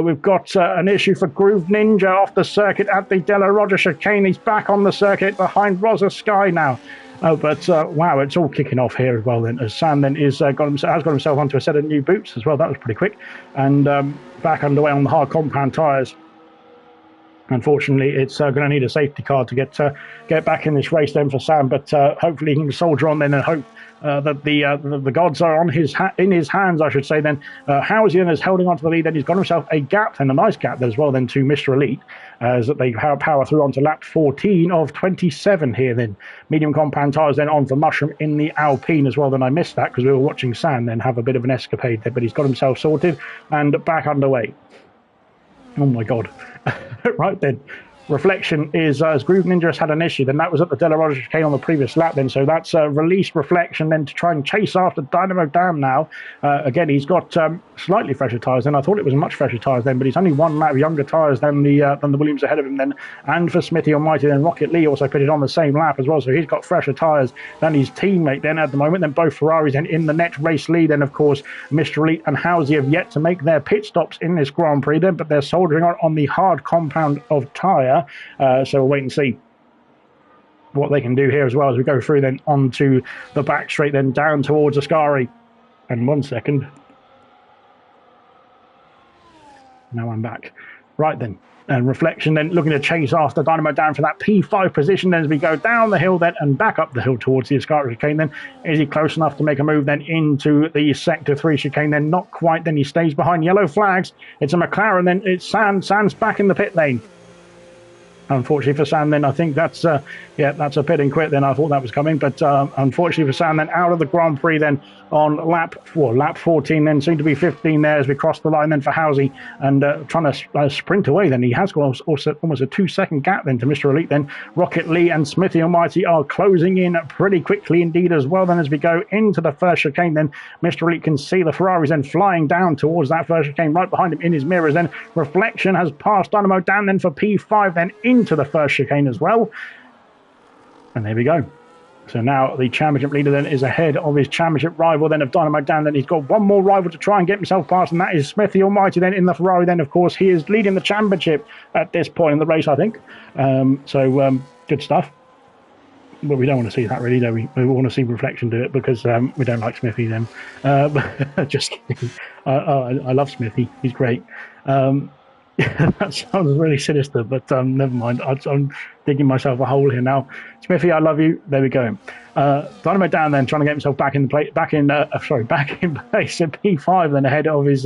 we've got an issue for Groove Ninja off the circuit at the Della Roger chicane. He's back on the circuit behind Rosa Sky now. But wow, it's all kicking off here as well then, as Sam then has got himself onto a set of new boots as well. That was pretty quick, and back underway on the hard compound tyres. Unfortunately, it's going to need a safety car to get back in this race then for Sam, but hopefully he can soldier on then and hope that the gods are in his hands, I should say. Then Howsey then is holding on to the lead. Then he's got himself a gap, and a nice gap as well then to Mr. Elite, as they power through onto lap 14 of 27 here. Then medium compound tyres then on for Mushroom in the Alpine as well. Then I missed that because we were watching Sam then have a bit of an escapade there, but he's got himself sorted and back underway. Oh my god. Right then. Reflection is, as Groove Ninja has had an issue, then that was at the Delarosa chicane on the previous lap then, so that's released Reflection then to try and chase after Dynamo Dam now. Again, he's got slightly fresher tyres than I thought it was much fresher tyres then, but he's only one lap younger tyres than the Williams ahead of him then. And for Smithy Almighty, then Rocket Lee also pitted on the same lap as well, so he's got fresher tyres than his teammate then at the moment. Then both Ferraris then in the net race lead. Then of course Mr. Elite and Howsey have yet to make their pit stops in this Grand Prix then, but they're soldering on the hard compound of tyre. So we'll wait and see what they can do here as well as we go through then onto the back straight then down towards Ascari. And 1 second. Now I'm back. Right then. And Reflection then looking to chase after Dynamo down for that P5 position then as we go down the hill then and back up the hill towards the Ascari chicane then. Is he close enough to make a move then into the Sector 3 chicane then? Not quite. Then he stays behind yellow flags. It's a McLaren then. It's Sam. Sam's back in the pit lane. Unfortunately for Sam, then I think that's a pit and quit. Then I thought that was coming, but unfortunately for Sam, then out of the Grand Prix then on lap 14, then soon to be 15 there as we cross the line then for Howsey and trying to sprint away. Then he has got also almost a 2-second gap then to Mr. Elite. Then Rocket Lee and Smithy Almighty are closing in pretty quickly indeed as well. Then as we go into the first chicane, then Mr. Elite can see the Ferraris then flying down towards that first chicane right behind him in his mirrors. Then Reflection has passed Dynamo down then for P5 then into the first chicane as well. And there we go. So now the championship leader then is ahead of his championship rival then of Dynamo Dan. Then he's got one more rival to try and get himself past, and that is Smithy Almighty then in the Ferrari. Then, of course, he is leading the championship at this point in the race, I think. Good stuff. But we don't want to see that really, do we? We want to see Reflection do it because we don't like Smithy then. Just kidding. I love Smithy. He's great. That sounds really sinister, but never mind. I'm digging myself a hole here now. Smithy, I love you. There we go. Dynamo Dan then trying to get himself back in place at P5 then ahead of his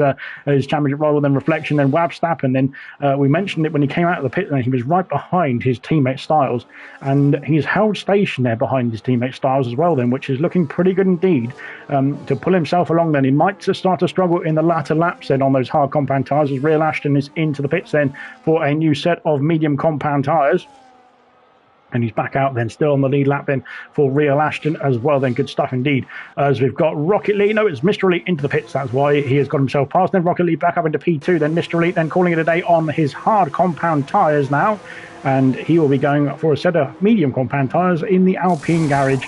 championship rival. Then Reflection, then Wabstappen. Then we mentioned it when he came out of the pit. Then he was right behind his teammate Styles, and he's held station there behind his teammate Styles as well. Then, which is looking pretty good indeed to pull himself along. Then he might start to struggle in the latter laps then on those hard compound tyres as Real Ashton is into the pits then for a new set of medium compound tyres. And he's back out then, still on the lead lap then for Real Ashton as well. Then good stuff indeed. As we've got Rocket Lee, no, it's Mr. Elite into the pits. That's why he has got himself past. Then Rocket Lee back up into P2. Then Mr. Elite then calling it a day on his hard compound tyres now. And he will be going for a set of medium compound tyres in the Alpine garage.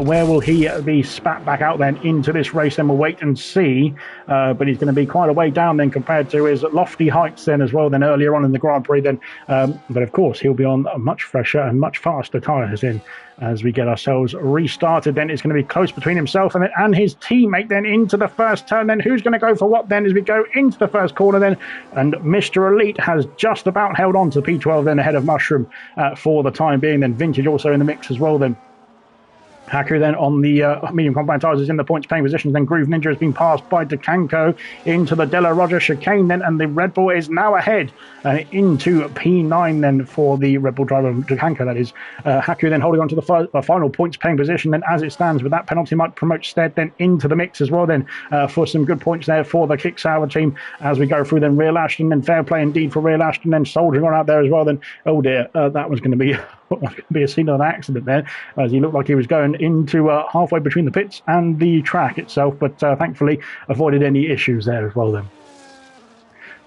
Where will he be spat back out then into this race? Then we'll wait and see. But he's going to be quite a way down then compared to his lofty heights then as well then earlier on in the Grand Prix then. But of course he'll be on a much fresher and much faster tyres in as we get ourselves restarted. Then it's going to be close between himself and his teammate then into the first turn. Then who's going to go for what then as we go into the first corner then? And Mr. Elite has just about held on to P12 then ahead of Mushroom for the time being. Then Vintage also in the mix as well then. Haku then on the medium compound tyres is in the points paying position. Then Groove Ninja has been passed by DeCanco into the Della Roger chicane then, and the Red Bull is now ahead into P9 then for the Red Bull driver DeCanco, that is. Haku then holding on to the final points paying position then as it stands, with that penalty might promote Stead then into the mix as well then for some good points there for the Kick Sauer team as we go through. Then Real Ashton, then fair play indeed for Real Ashton, then soldiering on out there as well. Then oh dear, that was going to be a scene of an accident there, as he looked like he was going into halfway between the pits and the track itself, but thankfully avoided any issues there as well then.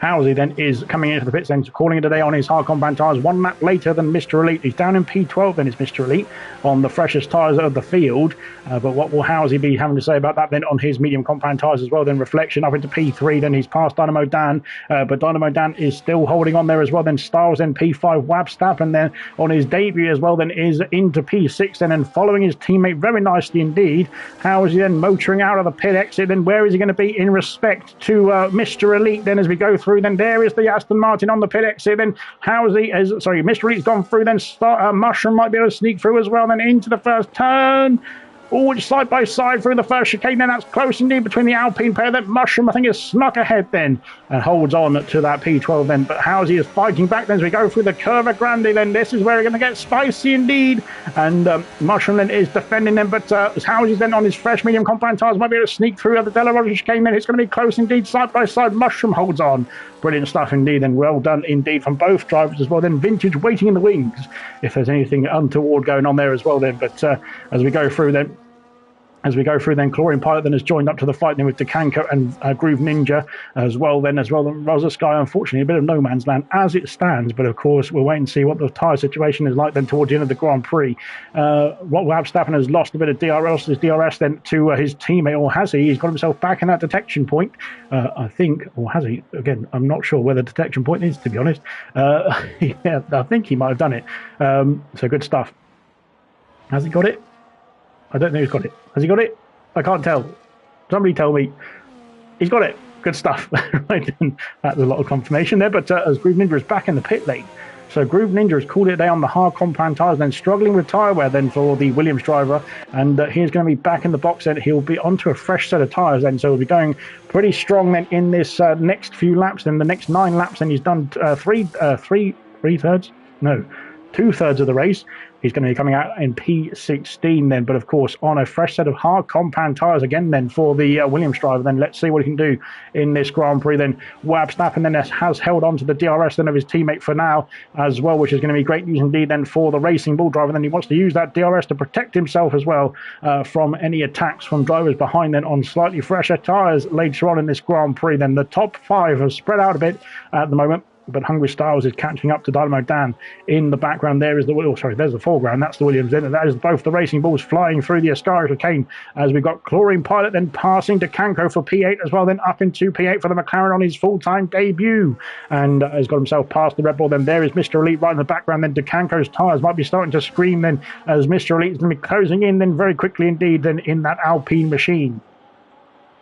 Howsey then is coming into the pits then, calling it a day on his hard compound tyres 1 lap later than Mr. Elite. He's down in P12 then, is Mr. Elite on the freshest tyres of the field. But what will Howsey be having to say about that then on his medium compound tyres as well? Then Reflection up into P3, then he's past Dynamo Dan, but Dynamo Dan is still holding on there as well. Then Styles then P5, Wabstappen then on his debut as well then is into P6 then, and following his teammate very nicely indeed. Howsey then motoring out of the pit exit. Then where is he going to be in respect to Mr. Elite then as we go through through. Then there is the Aston Martin on the pit exit. Then Mr. Elite's gone through. Then Mushroom might be able to sneak through as well. Then into the first turn. Oh, it's side by side through the first chicane. Then that's close indeed between the Alpine pair. Then Mushroom, I think, is snuck ahead then and holds on to that P12 then. But Housie is fighting back then as we go through the Curva Grande. Then this is where we're going to get spicy indeed. And Mushroom then is defending them. But Housie's then on his fresh medium compound tyres might be able to sneak through the Della Rosa chicane. Then it's going to be close indeed, side by side. Mushroom holds on. Brilliant stuff indeed, and well done indeed from both drivers as well. Then Vintage waiting in the wings if there's anything untoward going on there as well then. But as we go through then, Chlorine Pilot then has joined up to the fight then with Decanco and Groove Ninja as well. Then Rosa Sky, unfortunately, a bit of no man's land as it stands. But of course, we'll wait and see what the tyre situation is like then towards the end of the Grand Prix. Verstappen has lost a bit of DRS then to his teammate, or has he? He's got himself back in that detection point, I think, or has he? Again, I'm not sure where the detection point is, to be honest. Yeah, I think he might have done it. So good stuff. Has he got it? I don't know who's got it. Has he got it? I can't tell. Somebody tell me. He's got it. Good stuff. Right, that's a lot of confirmation there. But as Groove Ninja is back in the pit lane. So Groove Ninja has called it a day on the hard compound tyres, then struggling with tyre wear then for the Williams driver. And he's going to be back in the box then. He'll be onto a fresh set of tyres then. So he'll be going pretty strong then in this next few laps. Then the next 9 laps. Then he's done 2/3 of the race. He's going to be coming out in P16 then, but of course on a fresh set of hard compound tyres again then for the Williams driver. Then let's see what he can do in this Grand Prix then. Verstappen then has held on to the DRS then of his teammate for now as well, which is going to be great news indeed then for the Racing Bull driver. Then he wants to use that DRS to protect himself as well from any attacks from drivers behind then on slightly fresher tyres later on in this Grand Prix. Then the top 5 have spread out a bit at the moment, but Hungry Styles is catching up to Dynamo Dan in the background. There's the foreground. That's the Williams then. And that is both the Racing Bulls flying through the Ascari chicane as we've got Chlorine Pilot then passing Decanco for P8 as well, then up into P8 for the McLaren on his full-time debut. And has got himself past the Red Bull. Then there is Mr. Elite right in the background. Then Decanco's tyres might be starting to scream then as Mr. Elite is going to be closing in then very quickly indeed then in that Alpine machine.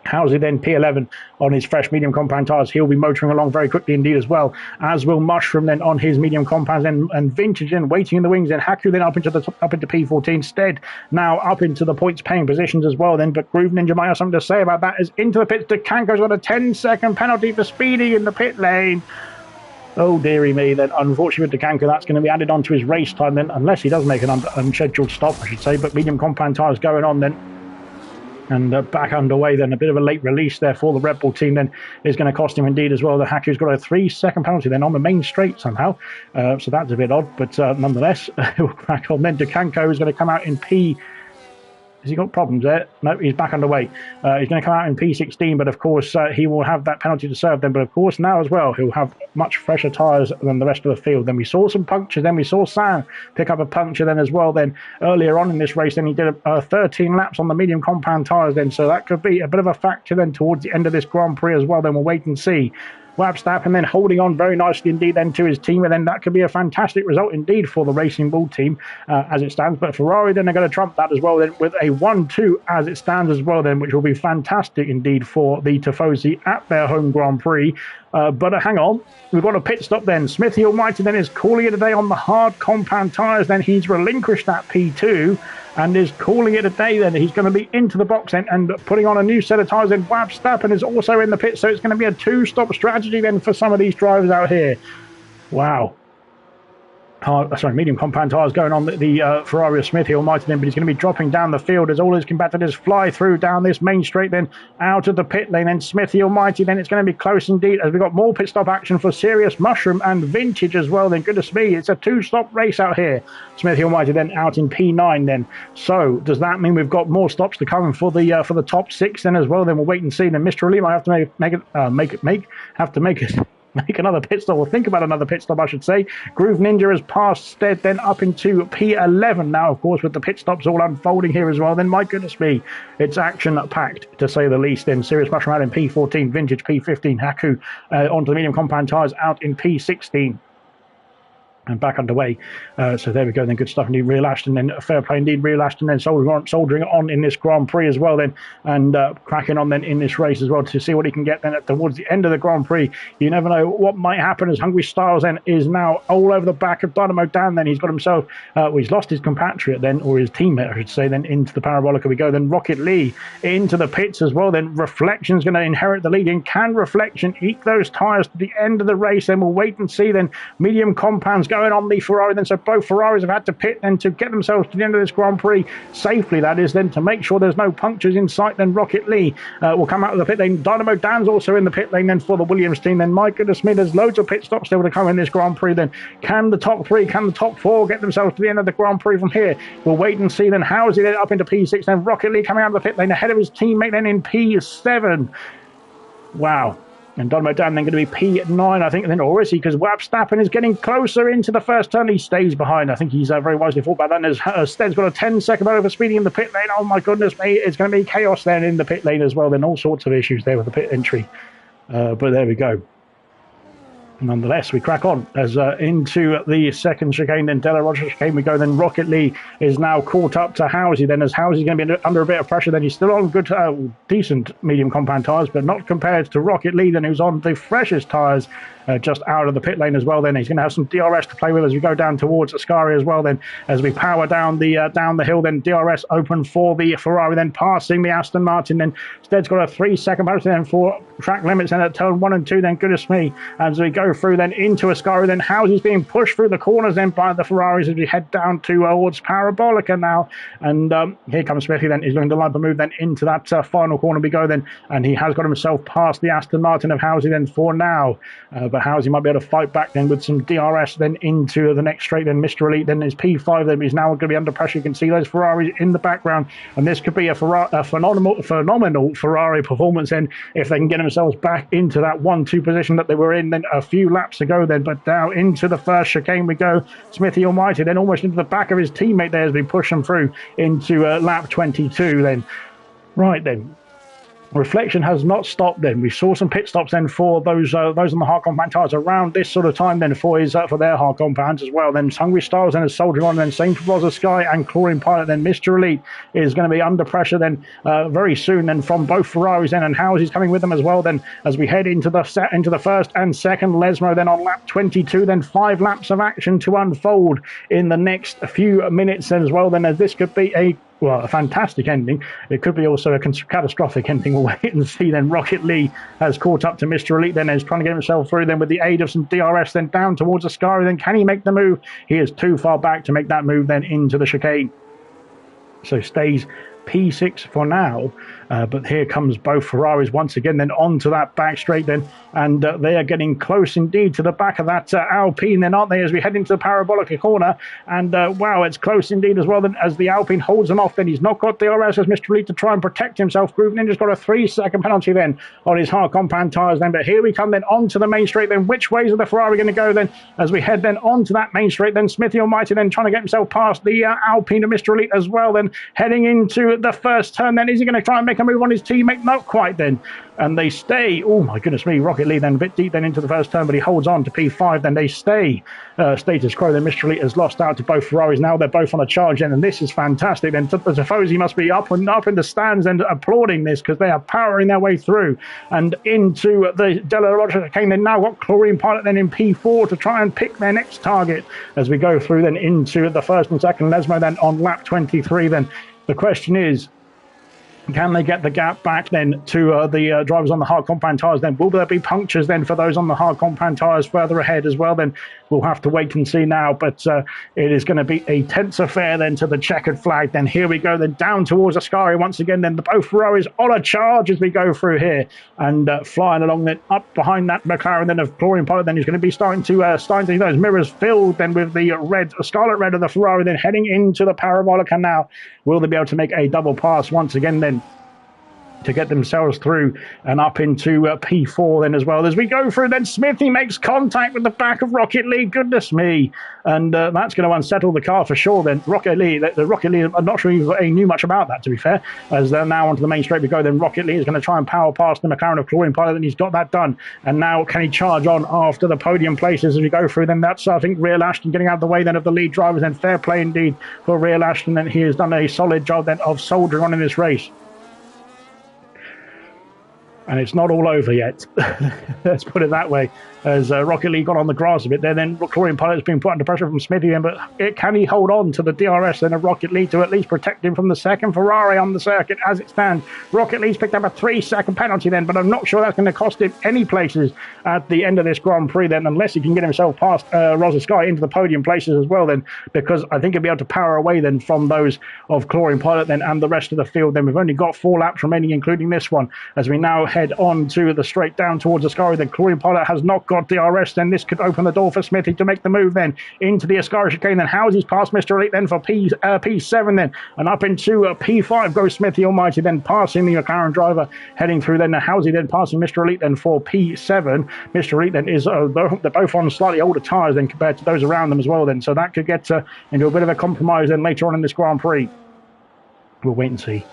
Housie then P11 on his fresh medium compound tyres. He'll be motoring along very quickly indeed as well, as will Mushroom then on his medium compounds and Vintage then waiting in the wings. Then Haku then up into P14. Stead now up into the points paying positions as well then, but Groove Ninja might have something to say about that as into the pits. Decanco's got a 10-second penalty for speeding in the pit lane. Oh dearie me, then unfortunately with Decanco that's going to be added on to his race time then, unless he does make an unscheduled stop I should say. But medium compound tyres going on then. And back underway then, a bit of a late release there for the Red Bull team then is going to cost him indeed as well. The Haku's got a 3-second penalty then on the main straight somehow. So that's a bit odd, but nonetheless, we'll crack on then. Decanco is going to come out in P... Has he got problems there? No, he's back underway. He's going to come out in P16, but of course he will have that penalty to serve then. But of course now as well, he'll have much fresher tyres than the rest of the field. Then we saw some punctures. Then we saw Sam pick up a puncture then as well. Then earlier on in this race, then he did 13 laps on the medium compound tyres then. So that could be a bit of a factor then towards the end of this Grand Prix as well. Then we'll wait and see. Verstappen then holding on very nicely indeed then to his team, and then that could be a fantastic result indeed for the Racing Bull team as it stands. But Ferrari then are going to trump that as well then with a 1-2 as it stands as well then, which will be fantastic indeed for the Tifosi at their home Grand Prix. But hang on, we've got a pit stop then. Smithy Almighty then is calling it a day on the hard compound tyres. Then he's relinquished that P2 and is calling it a day then. He's going to be into the box then and putting on a new set of tyres. Then Verstappen is also in the pit, so it's going to be a 2-stop strategy then for some of these drivers out here. Wow. Medium compound tyres going on the Ferrari of Smithy Almighty then, but he's going to be dropping down the field as all his competitors fly through down this main straight then out of the pit lane. Then Smithy Almighty then, it's going to be close indeed as we've got more pit stop action for Serious Mushroom and Vintage as well then. Goodness me, it's a 2-stop race out here. Smithy Almighty then out in P9 then. So does that mean we've got more stops to come for the top 6 then as well? Then we'll wait and see. Then Mr. Ali might have to make another pit stop, or think about another pit stop I should say. Groove Ninja has passed Stead then up into P11 now, of course, with the pit stops all unfolding here as well. Then my goodness me, it's action packed to say the least. Then Serious Mushroom out in P14, Vintage P15, Haku onto the medium compound tyres out in P16. and back underway. So there we go then, good stuff indeed. Real Ashton then, fair play indeed. Real Ashton then soldiering on in this Grand Prix as well then, and cracking on then in this race as well to see what he can get then towards the end of the Grand Prix. You never know what might happen, as Hungry Styles then is now all over the back of Dynamo Dan. Then he's got himself, he's lost his compatriot then, or his teammate I should say, then into the Parabolica we go. Then Rocket Lee into the pits as well. Then Reflection's going to inherit the lead, and can Reflection eke those tyres to the end of the race? Then we'll wait and see. Then Medium Compounds going on the Ferrari then, so both Ferraris have had to pit then to get themselves to the end of this Grand Prix safely, that is, then to make sure there's no punctures in sight. Then Rocket Lee will come out of the pit lane. Dynamo Dan's also in the pit lane then for the Williams team. Then my goodness me, there's loads of pit stops still to come in this Grand Prix. Then can the top three, can the top four get themselves to the end of the Grand Prix from here? We'll wait and see. Then Howsey then up into P6, then Rocket Lee coming out of the pit lane ahead of his teammate then in P7. Wow. And Dynamo Dan then going to be P9, I think, then, or is he? Because Verstappen is getting closer into the first turn. He stays behind. I think he's very wisely thought about that. And Stead's got a 10-second over speeding in the pit lane. Oh my goodness me, it's going to be chaos then in the pit lane as well. Then all sorts of issues there with the pit entry. But there we go. Nonetheless, we crack on as into the second chicane. Then Della Roger chicane we go. Then Rocket Lee is now caught up to Howsey. Then as Howsey's going to be under a bit of pressure, then he's still on good, decent medium compound tyres, but not compared to Rocket Lee, then who's on the freshest tyres just out of the pit lane as well. Then he's going to have some DRS to play with as we go down towards Ascari as well. Then as we power down the hill, then DRS open for the Ferrari, then passing the Aston Martin. Then Stead's got a 3-second penalty then for track limits, and at turn 1 and 2, then goodness me, as we go through then into Ascari. Then Howsey's being pushed through the corners then by the Ferraris as we head down towards Parabolica now. And here comes Smithy then, he's looking to line the move then into that final corner we go then, and he has got himself past the Aston Martin of Howsey then for now. But Howsey might be able to fight back then with some DRS then into the next straight. Then Mr. Elite then is P5 then, he's now going to be under pressure. You can see those Ferraris in the background, and this could be a phenomenal Ferrari performance then if they can get themselves back into that 1-2 position that they were in then a few laps ago then. But now into the first chicane we go. Smithy Almighty then almost into the back of his teammate there as we push them through into lap 22 then. Right then, Reflection has not stopped then. We saw some pit stops then for those on the hard compound tyres around this sort of time then for their hard compounds as well. Then Hungry Styles then is soldiering on, then same for Rosa Sky and Chlorine Pilot. Then Mr. Elite is going to be under pressure then very soon then from both Ferraris then, and Howsey's coming with them as well then as we head into the first and second. Lesmo then on lap 22, then 5 laps of action to unfold in the next few minutes then as well. Then as this could be a fantastic ending. It could be also a catastrophic ending. We'll wait and see. Then Rocket Lee has caught up to Mr. Elite then, is trying to get himself through then with the aid of some DRS then down towards Ascari. Then can he make the move? He is too far back to make that move then into the chicane. So stays P6 for now, but here comes both Ferraris once again then onto that back straight then, and they are getting close indeed to the back of that Alpine then, aren't they, as we head into the Parabolica corner. And wow, it's close indeed as well then as the Alpine holds them off. Then he's not got DRS as Mr. Elite to try and protect himself. Groove Ninja's got a 3-second penalty then on his hard compound tyres then. But here we come then onto the main straight then. Which ways are the Ferrari going to go then as we head then onto that main straight then? Smithy Almighty then trying to get himself past the Alpine of Mr. Elite as well then, heading into the first turn then. Is he going to try and make a move on his teammate? Not quite then. And they stay. Oh my goodness me, Rocket Lee then a bit deep then into the first turn, but he holds on to P5. Then they stay status quo. Then Mr. Elite has lost out to both Ferraris. Now they're both on a charge then, and this is fantastic. Then Tifosi must be up in the stands and applauding this, because they are powering their way through and into the Della Roger chicane. They've now got Chlorine Pilot then in P4 to try and pick their next target as we go through then into the first and second. Lesmo then on lap 23 then. The question is, can they get the gap back then to the drivers on the hard compound tyres then? Will there be punctures then for those on the hard compound tyres further ahead as well? Then we'll have to wait and see now, but it is going to be a tense affair then to the checkered flag. Then here we go then down towards Ascari once again. Then the both Ferraris on a charge as we go through here, and flying along then up behind that McLaren then of Chlorine Pilot. Then he's going to be starting to those mirrors filled then with the scarlet red of the Ferrari then heading into the Parabolica now. Will they be able to make a double pass once again then? to get themselves through and up into P4 then as well. As we go through, then Smithy makes contact with the back of Rocket League. Goodness me. And that's going to unsettle the car for sure then. Rocket League, the Rocket League, I'm not sure he knew much about that, to be fair. As they're now onto the main straight we go, then Rocket League is going to try and power past the McLaren of Chlorine Pilot, and he's got that done. And now can he charge on after the podium places as we go through? Then that's, I think, Real Ashton getting out of the way then of the lead drivers. Then fair play indeed for Real Ashton. And he has done a solid job then of soldiering on in this race. And it's not all over yet. Let's put it that way. As Rocket League got on the grass a bit there, then Chlorine Pilot's been put under pressure from Smithy then, but can he hold on to the DRS then of Rocket League to at least protect him from the second Ferrari on the circuit as it stands? Rocket League's picked up a 3-second penalty then, but I'm not sure that's going to cost him any places at the end of this Grand Prix then, unless he can get himself past Rosa Sky into the podium places as well then, because I think he'll be able to power away then from those of Chlorine Pilot then and the rest of the field. Then we've only got 4 laps remaining, including this one, as we now head on to the straight down towards Ascari. Then Chlorine Pilot has not got DRS, then this could open the door for Smithy to make the move then into the Ascari chicane. Then Housy's past Mr. Elite then for P7 then, and up into P5 goes Smithy Almighty, then passing the McLaren driver, heading through then Housy, then passing Mr. Elite then for P7. Mr. Elite then is they're both on slightly older tyres than compared to those around them as well then, so that could get into a bit of a compromise then later on in this Grand Prix. We'll wait and see.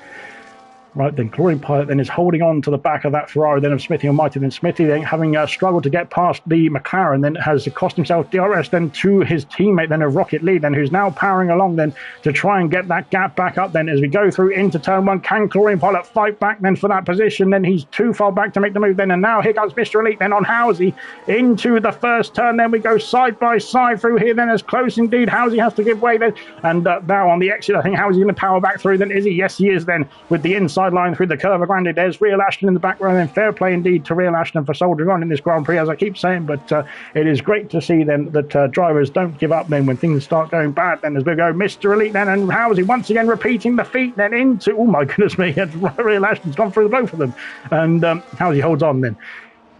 Right, then Chlorine Pilot then is holding on to the back of that Ferrari then of Smithy Almighty. Then Smithy then having struggled to get past the McLaren then has cost himself DRS then to his teammate then of Rocket League then, who's now powering along then to try and get that gap back up then as we go through into turn 1. Can Chlorine Pilot fight back then for that position? Then he's too far back to make the move then, and now here comes Mr. Elite then on Housy into the first turn. Then we go side by side through here then, as close indeed. Housy has to give way then, and now on the exit I think Housy's going to power back through then. Is he? Yes, he is then, with the inside line through the Curva Grande. There's Real Ashton in the background, and fair play indeed to Real Ashton for soldiering on in this Grand Prix, as I keep saying. But it is great to see then that drivers don't give up then when things start going bad. Then as we go, Mr. Elite then and Housy once again repeating the feat then into, oh my goodness me, Real Ashton's gone through both of them, and Housy holds on then.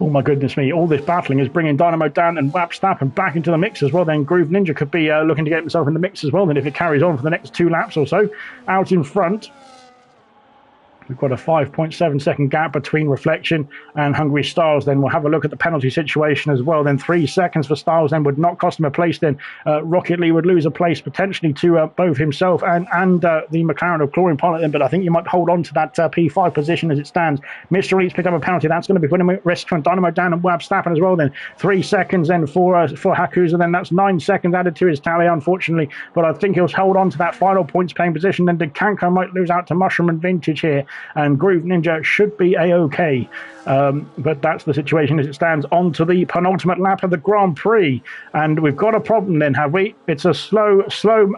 Oh my goodness me, all this battling is bringing Dynamo Dan and Wapstappen back into the mix as well. Then Groove Ninja could be looking to get himself in the mix as well then, if it carries on for the next 2 laps or so. Out in front, we've got a 5.7 second gap between Reflection and Hungry Styles. Then we'll have a look at the penalty situation as well. Then 3 seconds for Styles then would not cost him a place. Then Rocket League would lose a place potentially to both himself and the McLaren of Chlorine Pilot then, but I think you might hold on to that P5 position as it stands. Mr. Elite's picked up a penalty. That's going to be putting him at risk from Dynamo Dan and Wapstappen as well then. 3 seconds then for Hakusa. Then that's 9 seconds added to his tally, unfortunately, but I think he'll hold on to that final points paying position. Then Dekanko might lose out to Mushroom and Vintage here, and Groove Ninja should be a-okay. But that's the situation as it stands. On to the penultimate lap of the Grand Prix, and we've got a problem then, have we? It's a slow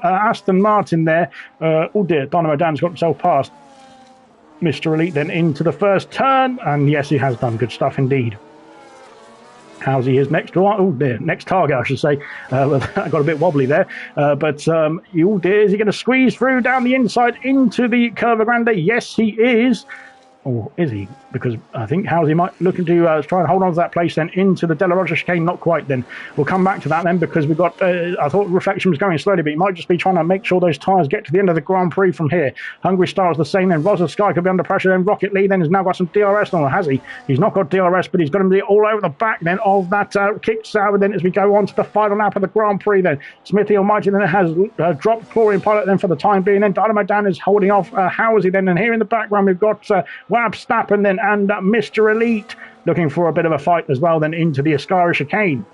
Aston Martin there. Oh dear, Dynamo Dan's got himself past Mr. Elite then into the first turn, and yes, he has done good stuff indeed. Housy is next to, oh dear, next target I should say. That got a bit wobbly there, but oh dear, is he going to squeeze through down the inside into the Curva Grande? Yes, he is. Or is he? Because I think Housy might look into try and hold on to that place then into the Della Roger chicane. Not quite then. We'll come back to that then, because we've got, I thought Reflection was going slowly, but he might just be trying to make sure those tyres get to the end of the Grand Prix from here. Hungry Star's the same then. Rosa Sky could be under pressure then. Rocket League then has now got some DRS on, or has he? He's not got DRS, but he's got him all over the back then of that kick sour then as we go on to the final lap of the Grand Prix then. Smithy Almighty then has dropped Chlorine Pilot then for the time being. Then Dynamo Dan is holding off Housy then, and here in the background we've got Wapstappen then and Mr. Elite looking for a bit of a fight as well then into the Ascari chicane.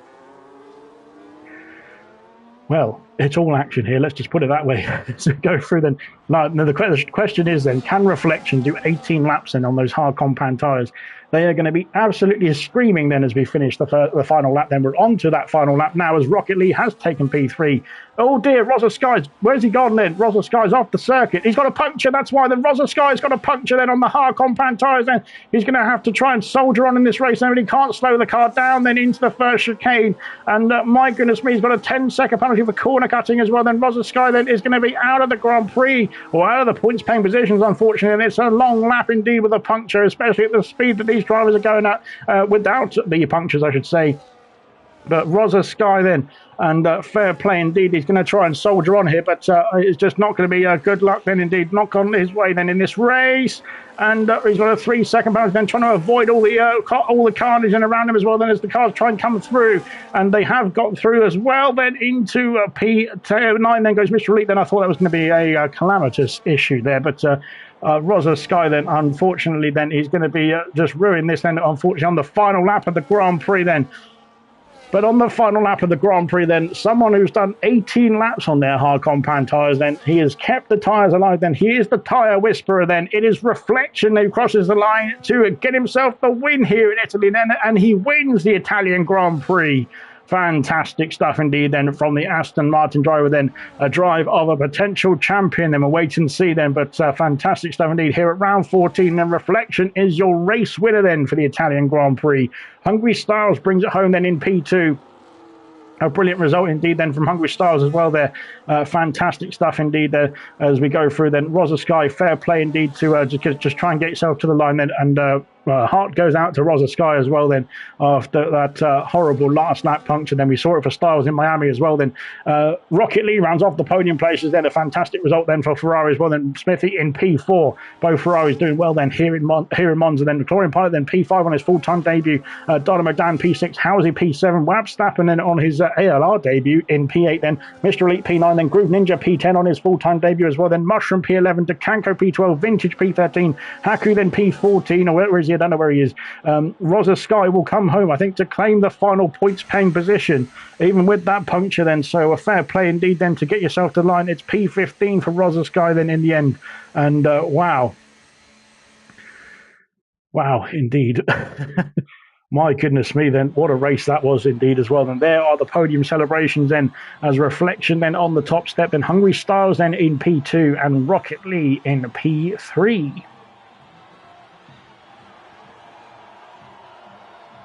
Well, it's all action here, let's just put it that way. So go through then. Now, the question is then, can Reflection do 18 laps then on those hard compound tyres? They are going to be absolutely screaming then as we finish the final lap. Then we're on to that final lap now as Rocket League has taken P3. Oh dear, Rosa Sky's, where's he gone then? Rosa Sky's off the circuit. He's got a puncture, that's why the Rosa Sky's got a puncture then on the hard compound tyres then. He's going to have to try and soldier on in this race, and he can't slow the car down then into the first chicane. And my goodness me, he's got a 10-second penalty for corner cutting as well. Then Rosa Sky then is going to be out of the Grand Prix, or out of the points paying positions, unfortunately. And it's a long lap indeed with a puncture, especially at the speed that these drivers are going at, without the punctures, I should say. But Rosa Sky then, and fair play indeed. He's going to try and soldier on here, but it's just not going to be good luck then indeed. Knock on his way then in this race. And he's got a 3-second penalty, then trying to avoid all the carnage and around him as well. Then as the cars try and come through, and they have got through as well. Then into P9, then goes Mr. Elite. Then I thought that was going to be a calamitous issue there, but Rosa Sky then, unfortunately, then he's going to be just ruined this then, unfortunately, on the final lap of the Grand Prix then. But on the final lap of the Grand Prix, then, someone who's done 18 laps on their hard compound tyres, then, he has kept the tyres alive, then, he is the tyre whisperer, then. It is Reflection who crosses the line to get himself the win here in Italy, then, and he wins the Italian Grand Prix. Fantastic stuff indeed then from the Aston Martin driver then, a drive of a potential champion, then we'll wait and see then, but fantastic stuff indeed here at round 14. Then Reflection is your race winner then for the Italian Grand Prix. Hungry Styles brings it home then in P2. A brilliant result indeed then from Hungry Styles as well there. Fantastic stuff indeed there as we go through then. Rosa Sky, fair play indeed to just try and get yourself to the line then, and heart goes out to Rosa Sky as well then after that horrible last lap puncture. Then we saw it for Styles in Miami as well then. Rocket Lee rounds off the podium places then, a fantastic result then for Ferrari as well then. Smithy in P4, both Ferraris doing well then here in Monza then. Victorian Pilot then P5 on his full-time debut. Donna Dan P6, Housley P7, Wab Stappen then on his ALR debut in P8 then. Mr. Elite P9 then. Groove Ninja P10 on his full-time debut as well then. Mushroom P11, Decanco P12, Vintage P13, Haku then P14, or where is he? I don't know where he is. Rosa Sky will come home, I think, to claim the final points paying position, even with that puncture then. So a fair play indeed then to get yourself to the line. It's P15 for Rosa Sky then in the end. And wow, indeed. My goodness me then, what a race that was indeed as well. And there are the podium celebrations then, as Reflection then on the top step, then Hungry Styles then in P2 and Rocket Lee in P3.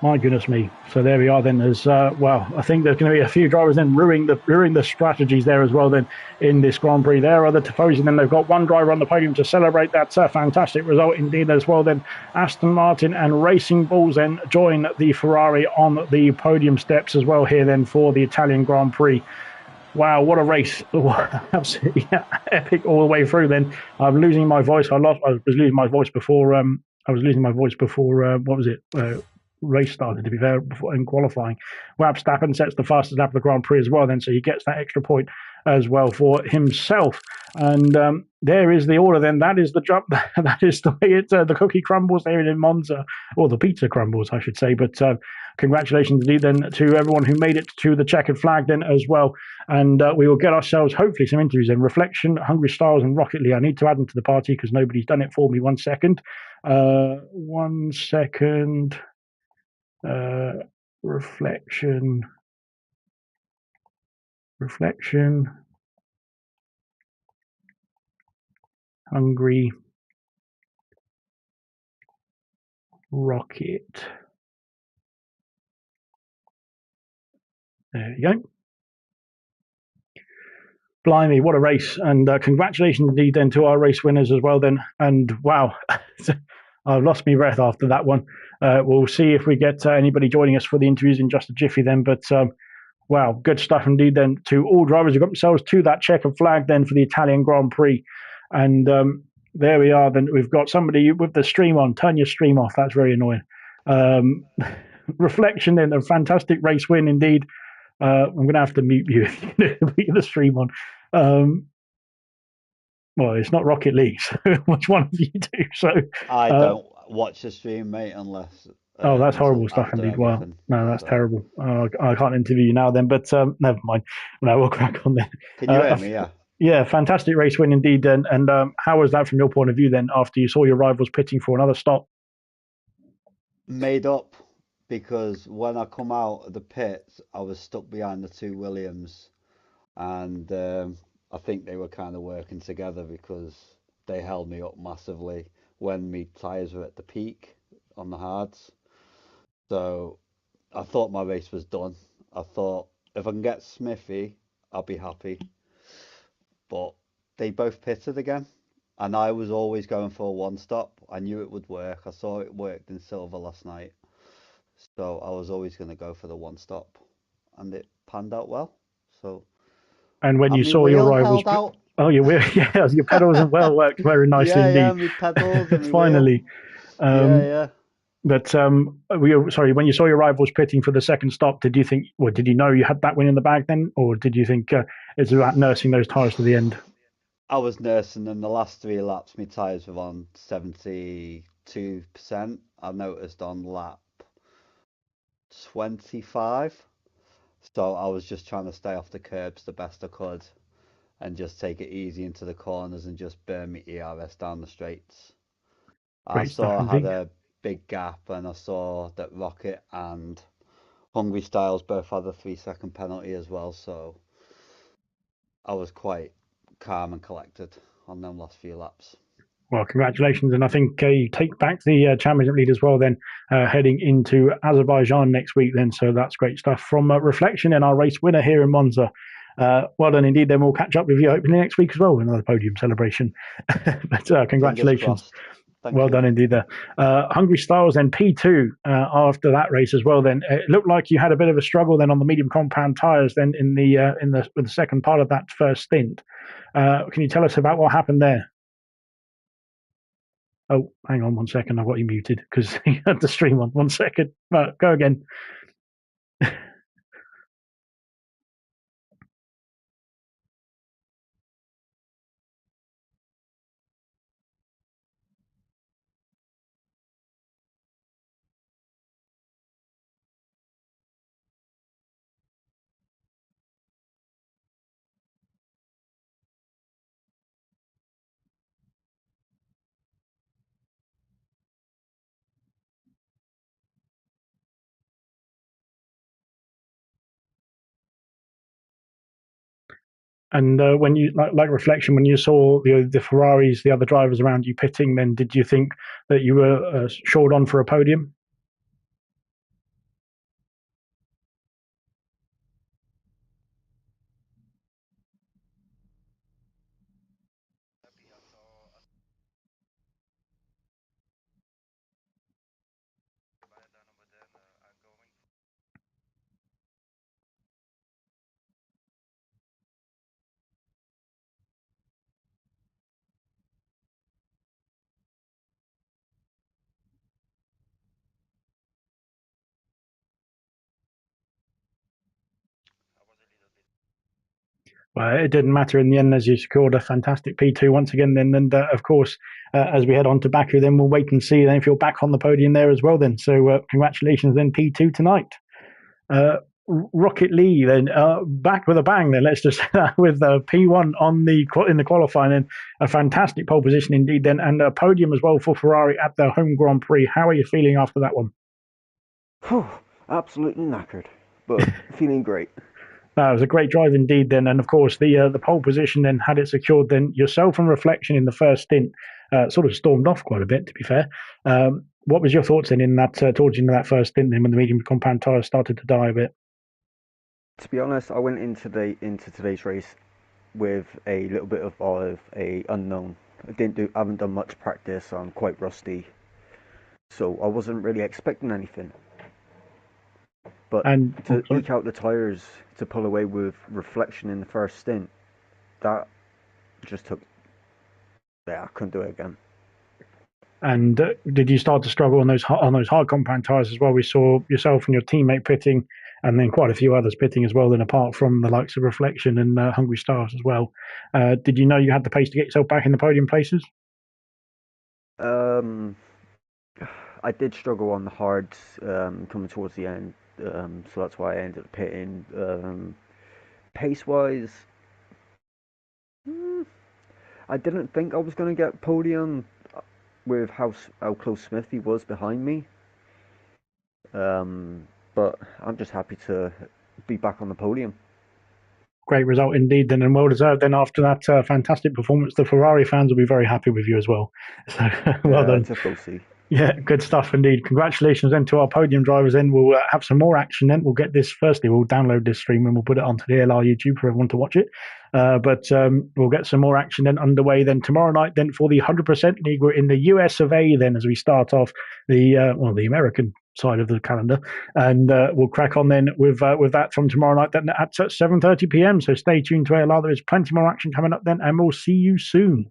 My goodness me. So there we are then. As I think there's going to be a few drivers then ruining the strategies there as well then in this Grand Prix. There are the Tifosi, then they've got one driver on the podium to celebrate that fantastic result indeed as well then. Aston Martin and Racing Bulls then join the Ferrari on the podium steps as well here then for the Italian Grand Prix. Wow, what a race. Absolutely epic all the way through then. I'm losing my voice. I was losing my voice before what was it? Race started, to be fair, in qualifying. Wab Stappen sets the fastest lap of the Grand Prix as well then, so he gets that extra point as well for himself. And there is the order then. That is the jump. That is the way the cookie crumbles there in Monza, or the pizza crumbles, I should say. But congratulations indeed then to everyone who made it to the checkered flag then as well. And we will get ourselves hopefully some interviews in Reflection, Hungry Styles and Rocket Lee. I need to add them to the party because nobody's done it for me. 1 second. 1 second. Reflection, Hungry, Rocket. There you go. Blimey, what a race. And congratulations indeed then to our race winners as well then. And wow, I've lost my breath after that one. We'll see if we get anybody joining us for the interviews in just a jiffy then. But wow, good stuff indeed then to all drivers who got themselves to that checkered flag then for the Italian Grand Prix. And there we are. Then we've got somebody with the stream on. Turn your stream off. That's very annoying. Reflection then, a fantastic race win indeed. I'm going to have to mute you if you put the stream on. Well, it's not Rocket League, so which one of you do? So I don't watch the stream, mate, unless. Oh, that's horrible stuff indeed. Wow, no, that's terrible. I can't interview you now then, but never mind. No, we'll crack on then. Can you hear me? Yeah. Yeah, fantastic race win indeed. And how was that from your point of view then? After you saw your rivals pitting for another stop? Made up, because when I come out of the pits, I was stuck behind the two Williams, and I think they were kind of working together because they held me up massively when my tyres were at the peak on the hards. So I thought my race was done. I thought if I can get Smithy, I'll be happy. But they both pitted again, and I was always going for a one stop. I knew it would work. I saw it worked in Silver last night. So I was always going to go for the one stop. and it panned out well. So, And when and you my saw your wheel rivals, held out. oh, your wheel, yeah, your pedals and well worked very nicely Yeah, indeed. my pedals and my wheel. Finally, Yeah, um, yeah. but sorry, when you saw your rivals pitting for the second stop, did you think, or did you know you had that win in the bag then, or did you think it's about nursing those tires to the end? I was nursing them the last 3 laps. My tyres were on 72%. I noticed on lap 25. So I was just trying to stay off the curbs the best I could and just take it easy into the corners and just burn my ERS down the straights. I Great stuff saw I had indeed. a big gap and I saw that Rocket and Hungry Styles both had a 3 second penalty as well. So I was quite calm and collected on them last few laps. Well, congratulations, and I think you take back the championship lead as well. Then heading into Azerbaijan next week. Then, so that's great stuff from Reflection and our race winner here in Monza. Well done indeed. Then we'll catch up with you hopefully next week as well with another podium celebration. But Fingers congratulations. crossed. Thank Well you. done indeed there. Hungry Styles then P2 after that race as well. Then it looked like you had a bit of a struggle then on the medium compound tyres. Then in the second part of that first stint, can you tell us about what happened there? Oh, hang on one second. I've got you muted because you had the stream on. 1 second. Go again. And when you like reflection, when you saw the Ferraris, the other drivers around you pitting, then did you think that you were shored on for a podium? Well, it didn't matter in the end as you scored a fantastic P2 once again. Then, and of course, as we head on to Baku, then we'll wait and see then if you're back on the podium there as well. Then, so congratulations then P2 tonight. Uh, Rocket Lee then back with a bang. Then let's just say that with P1 on the in the qualifying. Then a fantastic pole position indeed. Then and a podium as well for Ferrari at the home Grand Prix. How are you feeling after that one? Whew, absolutely knackered, but feeling great. It was a great drive indeed. Then, and of course the pole position then had it secured. Then yourself and Reflection in the first stint sort of stormed off quite a bit. To be fair, what was your thoughts then in that towards the end of that first stint? Then when the medium compound tyres started to die a bit. To be honest, I went into today's race with a little bit of a unknown. I haven't done much practice. So I'm quite rusty, so I wasn't really expecting anything. But And to eke out the tyres to pull away with Reflection in the first stint, that just took. Yeah, I couldn't do it again. And did you start to struggle on those hard compound tyres as well? We saw yourself and your teammate pitting, and then quite a few others pitting as well. Then apart from the likes of Reflection and Hungry Stars as well, did you know you had the pace to get yourself back in the podium places? I did struggle on the hards coming towards the end, so that's why I ended up pitting. Pace wise, I didn't think I was going to get podium with how close Smithy was behind me. But I'm just happy to be back on the podium. Great result indeed, then, and well deserved. Then after that fantastic performance, the Ferrari fans will be very happy with you as well. So well done. Just go see. Yeah, good stuff indeed. Congratulations then to our podium drivers. Then we'll have some more action. Then we'll get this. Firstly, we'll download this stream and we'll put it onto the ALR YouTube for everyone to watch it. But we'll get some more action then underway then tomorrow night then for the 100% League. We're in the US of A then as we start off the American side of the calendar, and we'll crack on then with that from tomorrow night then at 7:30 p.m. So stay tuned to ALR. There is plenty more action coming up then, and we'll see you soon.